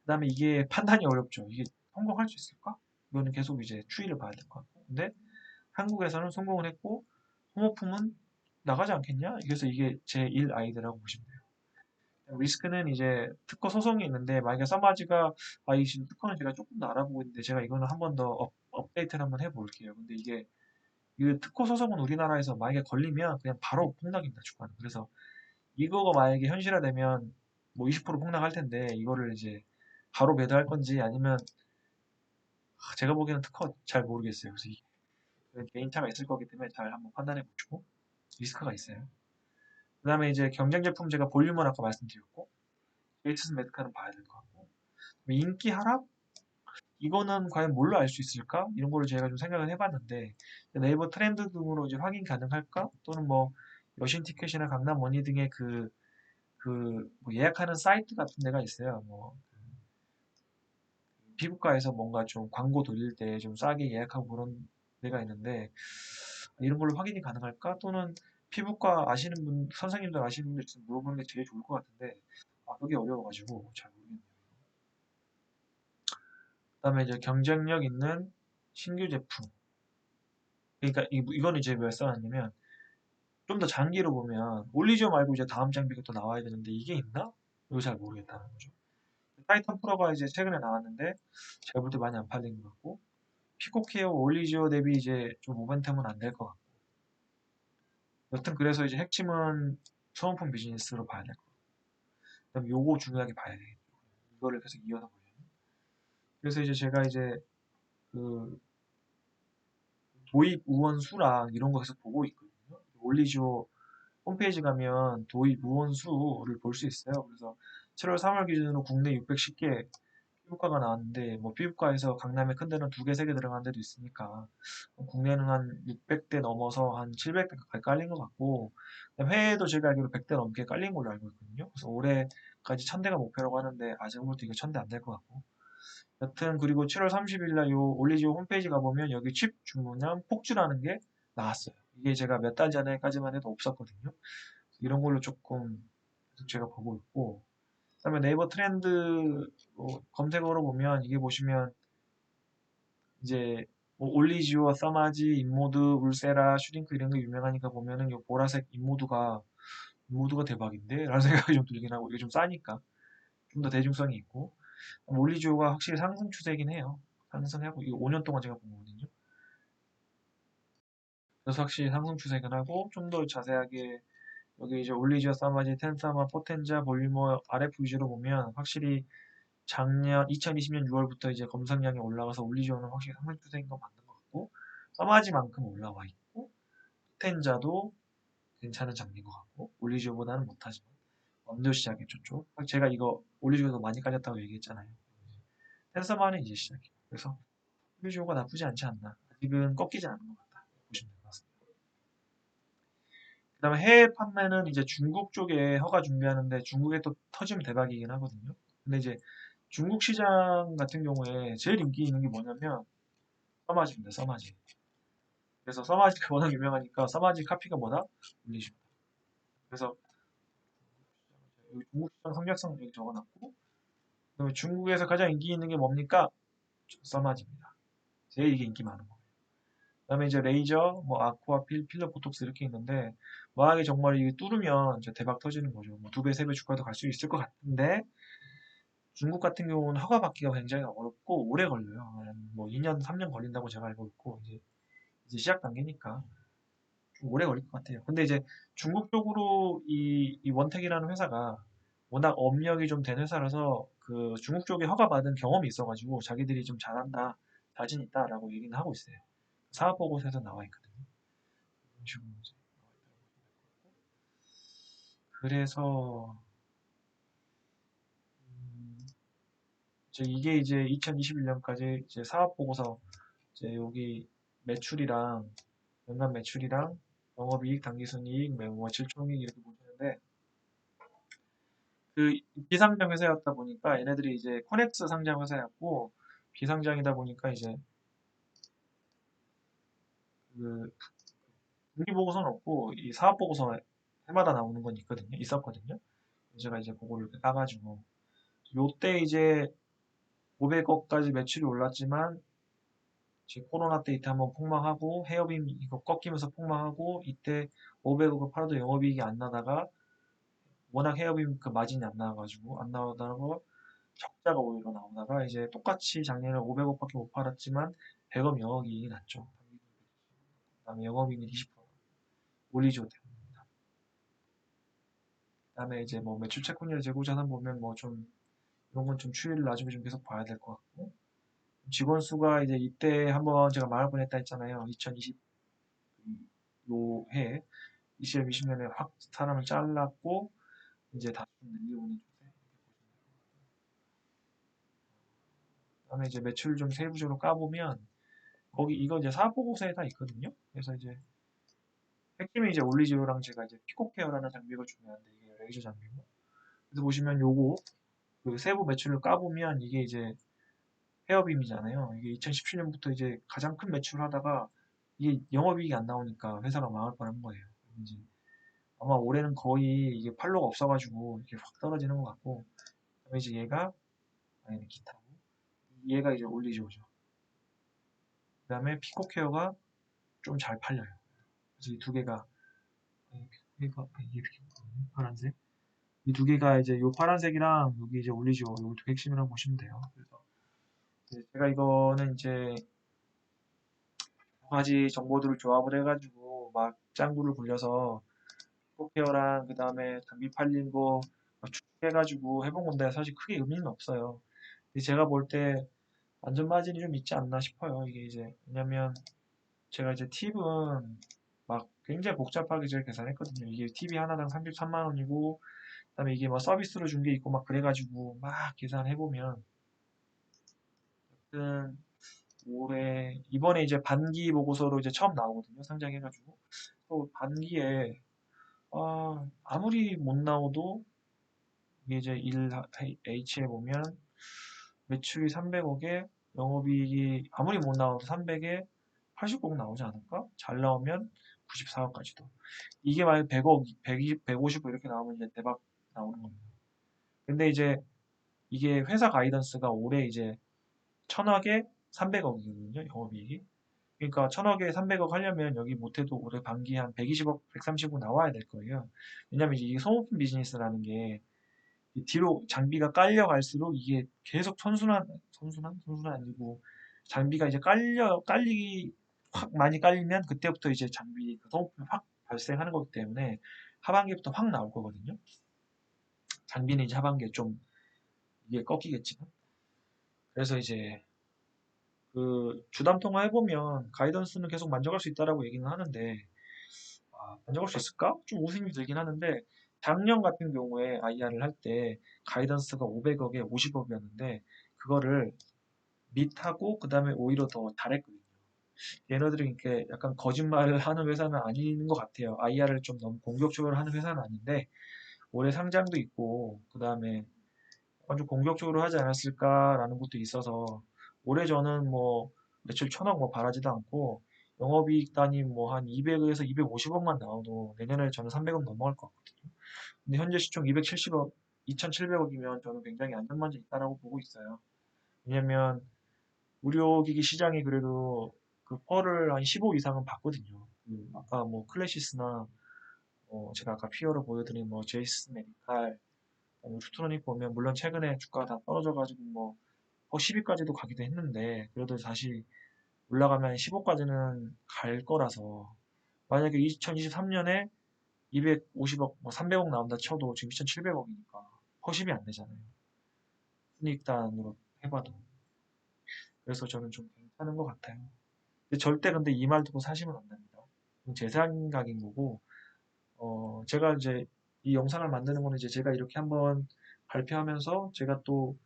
그다음에 이게 판단이 어렵죠. 이게 성공할 수 있을까? 이거는 계속 이제 추이를 봐야 될 것 같고 근데 한국에서는 성공을 했고 소모품은 나가지 않겠냐? 그래서 이게 제1 아이디어라고 보시면 돼요. 리스크는 이제 특허 소송이 있는데 만약에 써마지가 이 지금 특허는 제가 조금 더 알아보고 있는데 제가 이거는 한 번 더 업데이트를 한번 해볼게요. 근데 이게 이 특허 소송은 우리나라에서 만약에 걸리면 그냥 바로 폭락입니다, 주가는. 그래서 이거가 만약에 현실화되면 뭐 20% 폭락할 텐데 이거를 이제 바로 매도할 건지 아니면 제가 보기에는 특허 잘 모르겠어요. 그래서 개인차가 있을 거기 때문에 잘 한번 판단해 보시고 리스크가 있어요. 그 다음에 이제 경쟁 제품 제가 볼륨은 아까 말씀드렸고 게이트스 메디카는 봐야 될 것 같고 인기 하락? 이거는 과연 뭘로 알 수 있을까? 이런 거를 제가 좀 생각을 해봤는데 네이버 트렌드 등으로 이제 확인 가능할까? 또는 뭐 여신 티켓이나 강남 머니 등의 뭐 예약하는 사이트 같은 데가 있어요. 뭐 피부과에서 뭔가 좀 광고 돌릴 때 좀 싸게 예약하고 그런 데가 있는데 이런 걸로 확인이 가능할까? 또는 피부과 아시는 분, 선생님들 아시는 분들 있으면 물어보는 게 제일 좋을 것 같은데 그게 어려워가지고 잘 모르겠네요. 그다음에 이제 경쟁력 있는 신규 제품. 그러니까 이거는 이제 왜 써놨냐면 좀 더 장기로 보면 올리지오 말고 이제 다음 장비가 또 나와야 되는데 이게 있나? 이거 잘 모르겠다는 거죠. 타이탄 프로가 이제 최근에 나왔는데 제가 볼 때 많이 안 팔린 것 같고 피코케어 올리지오 대비 이제 좀 모멘텀은 안 될 것 같고 여튼 그래서 이제 핵심은 소모품 비즈니스로 봐야 될 것 같고 그다음에 요거 중요하게 봐야 되겠죠. 이거를 계속 이어서 보려면 그래서 이제 제가 이제 그 도입 우원 수랑 이런 거 계속 보고 있거든요. 올리지오 홈페이지 가면 도입 우원 수를 볼 수 있어요. 그래서 7월 3월 기준으로 국내 610개 피부과가 나왔는데 뭐 피부과에서 강남에 큰 데는 2개, 3개 들어간 데도 있으니까 국내는 한 600대 넘어서 한 700대 가까이 깔린 것 같고 해외에도 제가 알기로 100대 넘게 깔린 걸로 알고 있거든요. 그래서 올해까지 1000대가 목표라고 하는데 아직부터 이게 1000대 안 될 것 같고 여튼 그리고 7월 30일 날 요 올리지오 홈페이지 가보면 여기 칩 주문량 폭주라는 게 나왔어요. 이게 제가 몇 달 전에까지만 해도 없었거든요. 이런 걸로 조금 계속 제가 보고 있고 그다음에 네이버 트렌드 검색어로 보면 이게 보시면 이제 뭐 올리지오, 써마지, 인모드, 울세라, 슈링크 이런 게 유명하니까 보면은 이 보라색 인모드가 대박인데? 라는 생각이 좀 들긴 하고 이게 좀 싸니까 좀 더 대중성이 있고 올리지오가 확실히 상승 추세이긴 해요. 상승하고 이거 5년 동안 제가 본 거거든요. 그래서 확실히 상승 추세긴 하고 좀 더 자세하게 여기 이제 올리지오, 써마지, 텐사마, 포텐자, 볼리머, RF 위주로 보면 확실히 작년 2020년 6월부터 이제 검색량이 올라가서 올리지오는 확실히 상승 추세인 건 맞는 것 같고 써마지만큼 올라와 있고 텐자도 괜찮은 장비인 것 같고 올리지오보다는 못하지만 언더 시작했죠 쪽. 제가 이거 올리지오도 많이 깔렸다고 얘기했잖아요. 텐서만은 이제 시작이에요. 그래서 올리지오가 나쁘지 않지 않나. 아직은 꺾이지 않은 것 같다. 보시면 될 것 같습니다. 그다음에 해외 판매는 이제 중국 쪽에 허가 준비하는데 중국에 또 터지면 대박이긴 하거든요. 근데 이제 중국 시장 같은 경우에 제일 인기 있는 게 뭐냐면 써마지입니다. 써마지. 그래서 써마지가 워낙 유명하니까 써마지 카피가 뭐다? 올리지오. 그래서 여기 중국 시장 성장성 여기 적어놨고 그다음에 중국에서 가장 인기 있는 게 뭡니까? 써마지입니다. 제일 이게 인기 많은 거. 그다음에 이제 레이저, 뭐 아쿠아, 필러, 보톡스 이렇게 있는데 만약에 정말 이게 뚫으면 이제 대박 터지는 거죠. 뭐 2배, 3배 주가도 갈 수 있을 것 같은데 중국 같은 경우는 허가 받기가 굉장히 어렵고 오래 걸려요. 뭐 2년, 3년 걸린다고 제가 알고 있고 이제 시작 단계니까 좀 오래 걸릴 것 같아요. 근데 이제 중국 쪽으로 이 원택이라는 회사가 워낙 업력이 좀 된 회사라서 그 중국 쪽에 허가받은 경험이 있어가지고 자기들이 좀 잘한다, 자신 있다라고 얘기는 하고 있어요. 사업 보고서에서 나와 있거든요. 이런 식으로 이제 나와 있더라고요. 그래서 음, 이게 이제 2021년까지 이제 사업 보고서 이제 여기 매출이랑 연간 매출이랑 영업이익, 당기순이익, 뭐 실총이익 이렇게 보시는데 그 비상장 회사였다 보니까 얘네들이 이제 코넥스 상장 회사였고 비상장이다 보니까 이제 그 분기 보고서는 없고 이 사업 보고서 해마다 나오는 건 있었거든요. 제가 이제 그거를 이렇게 따가지고 요때 이제 500억까지 매출이 올랐지만 지금 코로나 때 이때 한번 폭망하고 해협임 이거 꺾이면서 폭망하고 이때 500억을 팔아도 영업이익이 안 나다가 워낙 해협임 그 마진이 안 나와가지고 안 나오다가 적자가 오히려 나오다가 이제 똑같이 작년에 500억밖에 못 팔았지만 100억 영업이익이 났죠. 그다음에 영업이익률 20%, 올리죠. 그다음에 이제 뭐 매출 채권율 재고 자산 보면 뭐 좀 이런 건 좀 추이를 나중에 좀 계속 봐야 될 것 같고, 직원 수가 이제 이때 한번 제가 말할 뻔했다 했잖아요. 2020 요해 20년에 확 사람을 잘랐고 이제 다시 좀 늘려오는 추세. 그다음에 이제 매출 좀 세부적으로 까보면 거기 이거 이제 사보고서에 다 있거든요. 그래서 이제 핵심이 이제 올리지오랑 제가 이제 피코케어라는 장비가 중요한데 이게 레이저 장비고. 그래서 보시면 요거 그 세부 매출을 까보면 이게 이제 헤어빔이잖아요. 이게 2017년부터 이제 가장 큰 매출을 하다가 이게 영업이익이 안 나오니까 회사가 망할 뻔한 거예요. 이제 아마 올해는 거의 이게 팔로가 없어가지고 이렇게 확 떨어지는 것 같고, 그다음에 이제 얘가 아니 기타고 얘가 이제 올리지오죠. 그다음에 피코케어가 좀 잘 팔려요. 그래서 이 두 개가 이게 파란색 이 두 개가 이제 요 파란색이랑 여기 이제 올리지오 요두 개 핵심이라고 보시면 돼요. 그래서 제가 이거는 이제 두 가지 정보들을 조합을 해가지고 막 짱구를 굴려서 포케어랑 그 다음에 장비 팔린 거 추측해가지고 해본 건데 사실 크게 의미는 없어요. 근데 제가 볼 때 안전 마진이 좀 있지 않나 싶어요. 이게 이제 왜냐면 제가 이제 팁은 막 굉장히 복잡하게 제가 계산했거든요. 이게 팁이 하나당 33만 원이고 그다음에 이게 뭐 서비스로 준 게 있고 막 그래가지고 막 계산해보면 하여튼 올해 이번에 이제 반기 보고서로 이제 처음 나오거든요. 상장해가지고 또 반기에 아무리 못 나오도 이게 이제 1H에 보면 매출이 300억에 영업이익이 아무리 못 나와도 300에 80억 나오지 않을까? 잘 나오면 94억까지도. 이게 만약 100억, 120, 150억 이렇게 나오면 이제 대박 나오는 겁니다. 근데 이제 이게 회사 가이던스가 올해 이제 1000억에 300억이거든요. 영업이익이. 그러니까 1000억에 300억 하려면 여기 못해도 올해 반기 한 120억, 130억 나와야 될 거예요. 왜냐면 이게 소모품 비즈니스라는 게 뒤로 장비가 깔려갈수록 이게 계속 선순환 아니고 장비가 이제 깔리기 확 많이 깔리면 그때부터 이제 장비 그 소모품이 확 발생하는 거기 때문에 하반기부터 확 나올 거거든요. 장비는 이제 하반기에 좀 이게 꺾이겠지만. 그래서 이제 그 주담 통화 해보면 가이던스는 계속 만족할 수 있다라고 얘기는 하는데 만족할 수 있을까? 좀 웃음이 들긴 하는데 작년 같은 경우에 IR을 할 때 가이던스가 500억에 50억이었는데 그거를 밑하고 그 다음에 오히려 더 잘했거든요. 얘네들이 이렇게 약간 거짓말을 하는 회사는 아닌 것 같아요. IR을 좀 너무 공격적으로 하는 회사는 아닌데 올해 상장도 있고 그 다음에 좀 공격적으로 하지 않았을까라는 것도 있어서 올해 저는 뭐 매출 1000억 뭐 바라지도 않고 영업이익 단위 뭐 한 200에서 250억만 나와도 내년에 저는 300억 넘어갈 것 같거든요. 근데 현재 시총 270억, 2,700억이면 저는 굉장히 안전망이 있다라고 보고 있어요. 왜냐면 의료기기 시장이 그래도 그 펄을 한 15 이상은 받거든요. 아까 뭐 클래시스나 제가 아까 피어로 보여드린 뭐 제이스 메디칼, 루트로닉 보면 물론 최근에 주가가 다 떨어져가지고 뭐 10위까지도 가기도 했는데 그래도 다시 올라가면 15까지는 갈 거라서 만약에 2023년에 250억, 뭐 300억 나온다 쳐도 지금 2,700억이니까 허십이 안 되잖아요. 순이익단으로 해봐도. 그래서 저는 좀 괜찮은 것 같아요. 근데 절대 근데 이 말 듣고 사시면 안 됩니다. 그건 제 생각인 거고, 제가 이제 이 영상을 만드는 거는 이제 제가 이렇게 한번 발표하면서 제가 또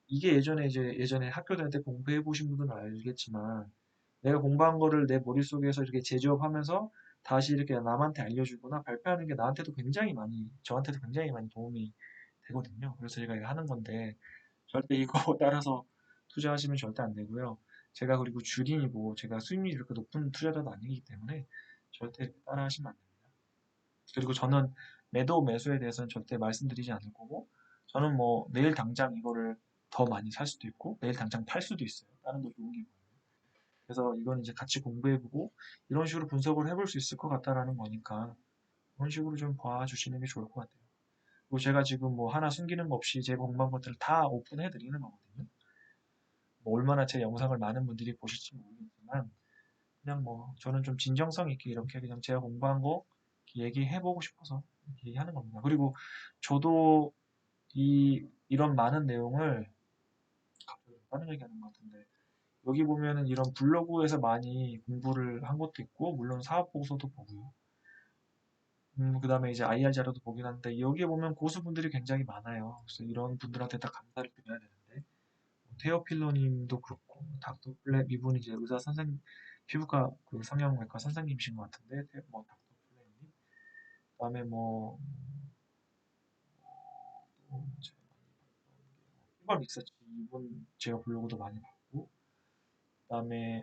이게 예전에 학교 다닐 때 공부해 보신 분들은 알겠지만 내가 공부한 거를 내 머릿속에서 이렇게 재조업하면서 다시 이렇게 남한테 알려주거나 발표하는 게 나한테도 굉장히 많이, 저한테도 굉장히 많이 도움이 되거든요. 그래서 제가 이거 하는 건데 절대 이거 따라서 투자하시면 절대 안 되고요. 제가 그리고 주린이고 제가 수익률이 이렇게 높은 투자자도 아니기 때문에 절대 따라 하시면 안 됩니다. 그리고 저는 매도 매수에 대해서는 절대 말씀드리지 않을 거고 저는 뭐 내일 당장 이거를 더 많이 살 수도 있고 내일 당장 팔 수도 있어요. 다른 더 좋은 게 뭐예요. 그래서 이건 이제 같이 공부해보고 이런 식으로 분석을 해볼 수 있을 것 같다라는 거니까 그런 식으로 좀 봐주시는 게 좋을 것 같아요. 그리고 제가 지금 뭐 하나 숨기는 거 없이 제 공부한 것들을 다 오픈해 드리는 거거든요. 뭐 얼마나 제 영상을 많은 분들이 보실지 모르겠지만 그냥 뭐 저는 좀 진정성 있게 이렇게 그냥 제가 공부한 거 얘기해보고 싶어서 얘기하는 겁니다. 그리고 저도 이런 많은 내용을 갑자기 다른 얘기하는 것 같은데 여기 보면은 이런 블로그에서 많이 공부를 한 것도 있고 물론 사업 보고서도 보고요. 그 다음에 이제 IR 자료도 보긴 하는데 여기에 보면 고수분들이 굉장히 많아요. 그래서 이런 분들한테 다 감사를 드려야 되는데 테오필로님도 그렇고 닥터 플랩 이분이 이제 의사 선생 피부과 그 성형외과 선생님이신 것 같은데 뭐 닥터 플랩님 그다음에 뭐 피버 리서치 이분 제가 블로그도 많이 봤고 그다음에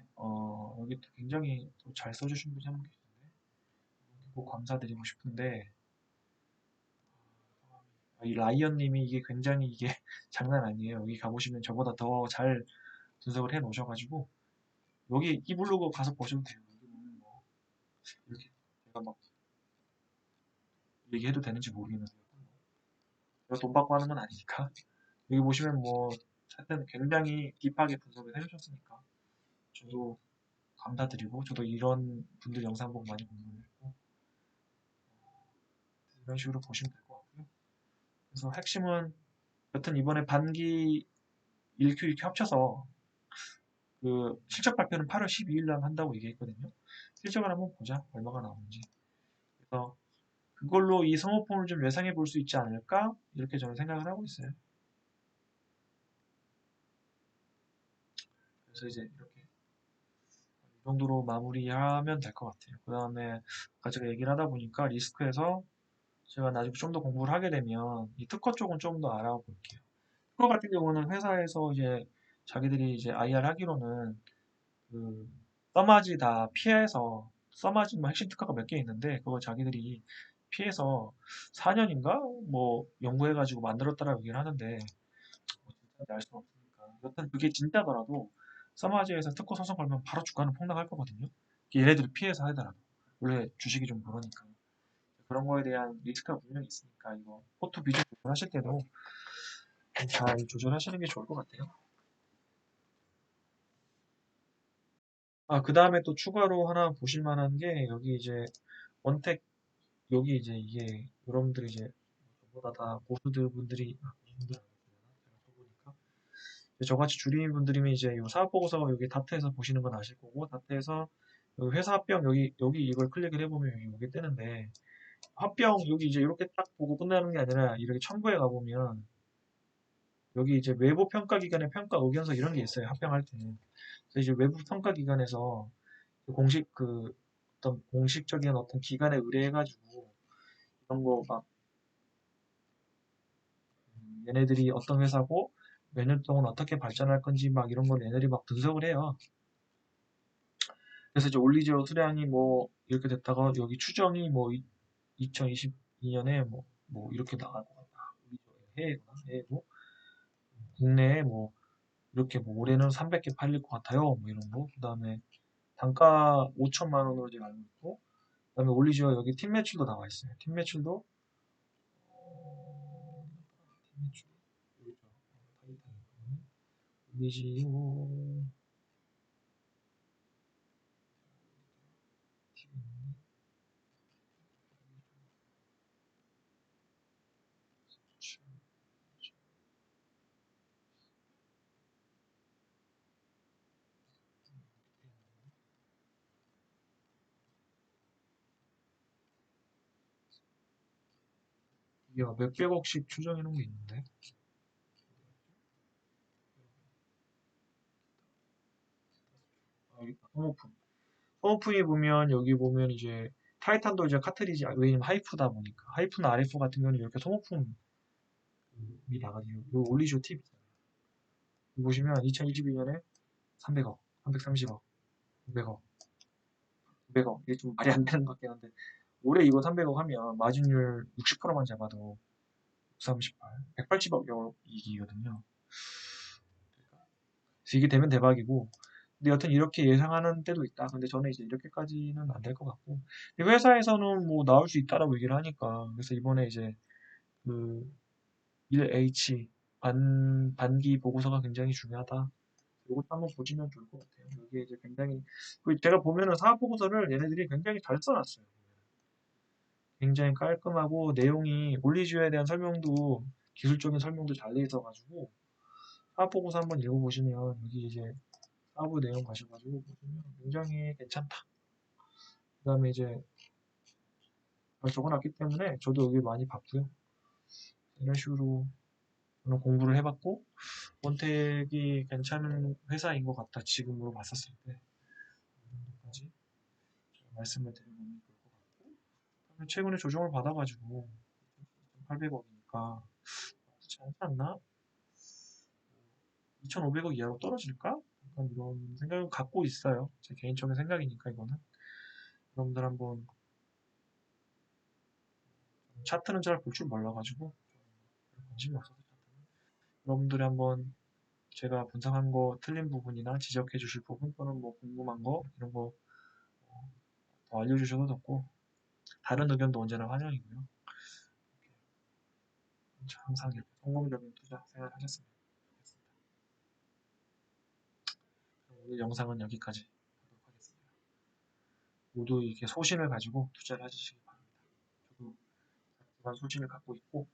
여기 또 굉장히 또 잘 써주신 분이 한 분 계신데 꼭 감사드리고 싶은데 이 라이언님이 이게 굉장히 이게 장난 아니에요. 여기 가보시면 저보다 더 잘 분석을 해 놓으셔가지고 여기 이 블로그 가서 보셔도 돼요. 여기 보면 뭐 이렇게 제가 막 얘기해도 되는지 모르겠는데 제가 돈 받고 하는 건 아니니까 여기 보시면 뭐 하여튼 굉장히 딥하게 분석을 해주셨으니까 저도 감사드리고 저도 이런 분들 영상 보고 많이 공부를 했고 이런 식으로 보시면 될 것 같고요. 그래서 핵심은 여튼 이번에 반기 1Q 이렇게 합쳐서 그 실적 발표는 8월 12일 날 한다고 얘기했거든요. 실적을 한번 보자 얼마가 나오는지. 그래서 그걸로 이 성호품을 좀 예상해 볼 수 있지 않을까 이렇게 저는 생각을 하고 있어요. 그래서 이제 이렇게 이 정도로 마무리하면 될 것 같아요. 그 다음에 아까 제가 얘기를 하다 보니까 리스크에서 제가 나중에 좀 더 공부를 하게 되면 이 특허 쪽은 좀 더 알아볼게요. 특허 같은 경우는 회사에서 이제 자기들이 이제 IR 하기로는 그 써마지 다 피해서 써마지 뭐 핵심 특허가 몇 개 있는데 그거 자기들이 피해서 4년인가 뭐 연구해가지고 만들었다라고 얘기를 하는데 뭐 진짜인지 알 수는 없으니까 여튼 그게 진짜더라도 써마지에서 특허 소송 걸면 바로 주가는 폭락할 거거든요. 얘네들이 피해서 하더라도 원래 주식이 좀 그러니까 그런 거에 대한 리스크가 분명히 있으니까 이거 포트 비중 조절하실 때도 잘 조절하시는 게 좋을 것 같아요. 아, 그 다음에 또 추가로 하나 보실 만한 게 여기 이제 원택 여기 이제 이게 여러분들이 이제 저보다 다 고수들 분들이 고수분들 아니구나. 제가 써보니까 저같이 주리인 분들이면 이제 이 사업 보고서가 여기 다트에서 보시는 건 아실 거고 다트에서 여기 회사 합병 여기 이걸 클릭을 해보면 여기 뜨는데 합병 여기 이제 이렇게 딱 보고 끝나는 게 아니라 이렇게 첨부해 가보면 여기 이제 외부 평가 기관의 평가 의견서 이런 게 있어요. 합병할 때는. 그래서 이제 외부 평가 기관에서 공식 그 어떤 공식적인 어떤 기관에 의뢰해가지고 이런 거 막 얘네들이 어떤 회사고 몇 년 동안 어떻게 발전할 건지 막 이런 걸 얘네들이 막 분석을 해요. 그래서 이제 올리지오 수량이 뭐 이렇게 됐다가 여기 추정이 뭐 2022년에 뭐 이렇게 나갈 것 같다. 해외고 국내에 뭐 이렇게 뭐 올해는 300개 팔릴 것 같아요. 뭐 이런 거. 그다음에 단가 5천만 원으로 제가 알고 있고 그다음에 올리지오 여기 팀 매출도 나와 있어요. 팀 매출도 팀 매출 여기 있죠. 타이탄 올리지오 이게 몇백억씩 추정해 놓은 게 있는데 아, 여기 있다. 소모품. 소모품이 보면 여기 보면 이제 타이탄도 이제 카트리지 왜냐면 하이프다 보니까 하이프나 RF 같은 경우는 이렇게 소모품이 나가지고 요 올리쇼 팁 있잖아요. 여기 보시면 2022년에 300억, 330억, 500억, 900억 이게 좀 말이 안 되는 것 같긴 한데 올해 이거 300억 하면 마진율 60%만 잡아도 638, 180억 이익이거든요. 그래서 이게 되면 대박이고 근데 여튼 이렇게 예상하는 때도 있다. 근데 저는 이제 이렇게까지는 안 될 것 같고 근데 회사에서는 뭐 나올 수 있다라고 얘기를 하니까 그래서 이번에 이제 그 1H 반기 보고서가 굉장히 중요하다. 이것도 한번 보시면 좋을 것 같아요. 여기 이제 굉장히 제가 보면은 사업 보고서를 얘네들이 굉장히 잘 써놨어요. 굉장히 깔끔하고 내용이 올리주에 대한 설명도 기술적인 설명도 잘 돼 있어가지고 사업 보고서 한번 읽어보시면 여기 이제 사업 내용 가셔가지고 보시면 굉장히 괜찮다. 그다음에 이제 적어놨기 때문에 저도 여기 많이 봤고요. 이런 식으로 저는 공부를 해봤고 원택이 괜찮은 회사인 것 같다. 지금으로 봤었을 때 이 정도까지 말씀을 드려보면 좋을 것 같고 최근에 조정을 받아가지고 800억이니까 나쁘지 않지 않나? 2,500억 이하로 떨어질까? 약간 이런 생각을 갖고 있어요. 제 개인적인 생각이니까 이거는 여러분들 한번 차트는 잘 볼 줄 몰라가지고 관심이 없어서 차트는 여러분들이 한번 제가 분석한 거 틀린 부분이나 지적해 주실 부분 또는 뭐 궁금한 거 이런 거 더 알려주셔도 좋고 다른 의견도 언제나 환영이고요. 항상 이렇게 성공적인 투자 생활 하셨으면 좋겠습니다. 오늘 영상은 여기까지 하도록 하겠습니다. 모두 이렇게 소신을 가지고 투자를 하시기 바랍니다. 저도 그런 소신을 갖고 있고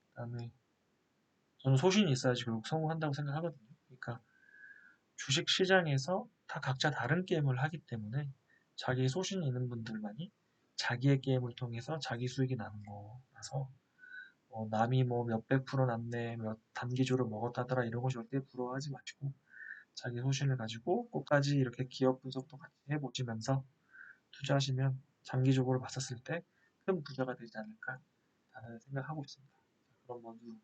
그다음에 저는 소신이 있어야지 결국 성공한다고 생각하거든요. 그러니까 주식 시장에서 다 각자 다른 게임을 하기 때문에 자기 소신이 있는 분들만이 자기의 게임을 통해서 자기 수익이 나는 거라서 남이 뭐 몇백 프로 남네, 몇 단기주를 먹었다더라 이런 거 절대 부러워하지 마시고 자기 소신을 가지고 끝까지 이렇게 기업 분석도 같이 해보시면서 투자하시면 장기적으로 봤었을 때 큰 부자가 되지 않을까 라는 생각하고 있습니다. 그럼 모두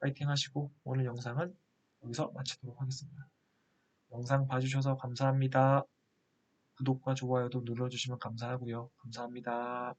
파이팅 하시고 오늘 영상은 여기서 마치도록 하겠습니다. 영상 봐주셔서 감사합니다. 구독과 좋아요도 눌러주시면 감사하고요. 감사합니다.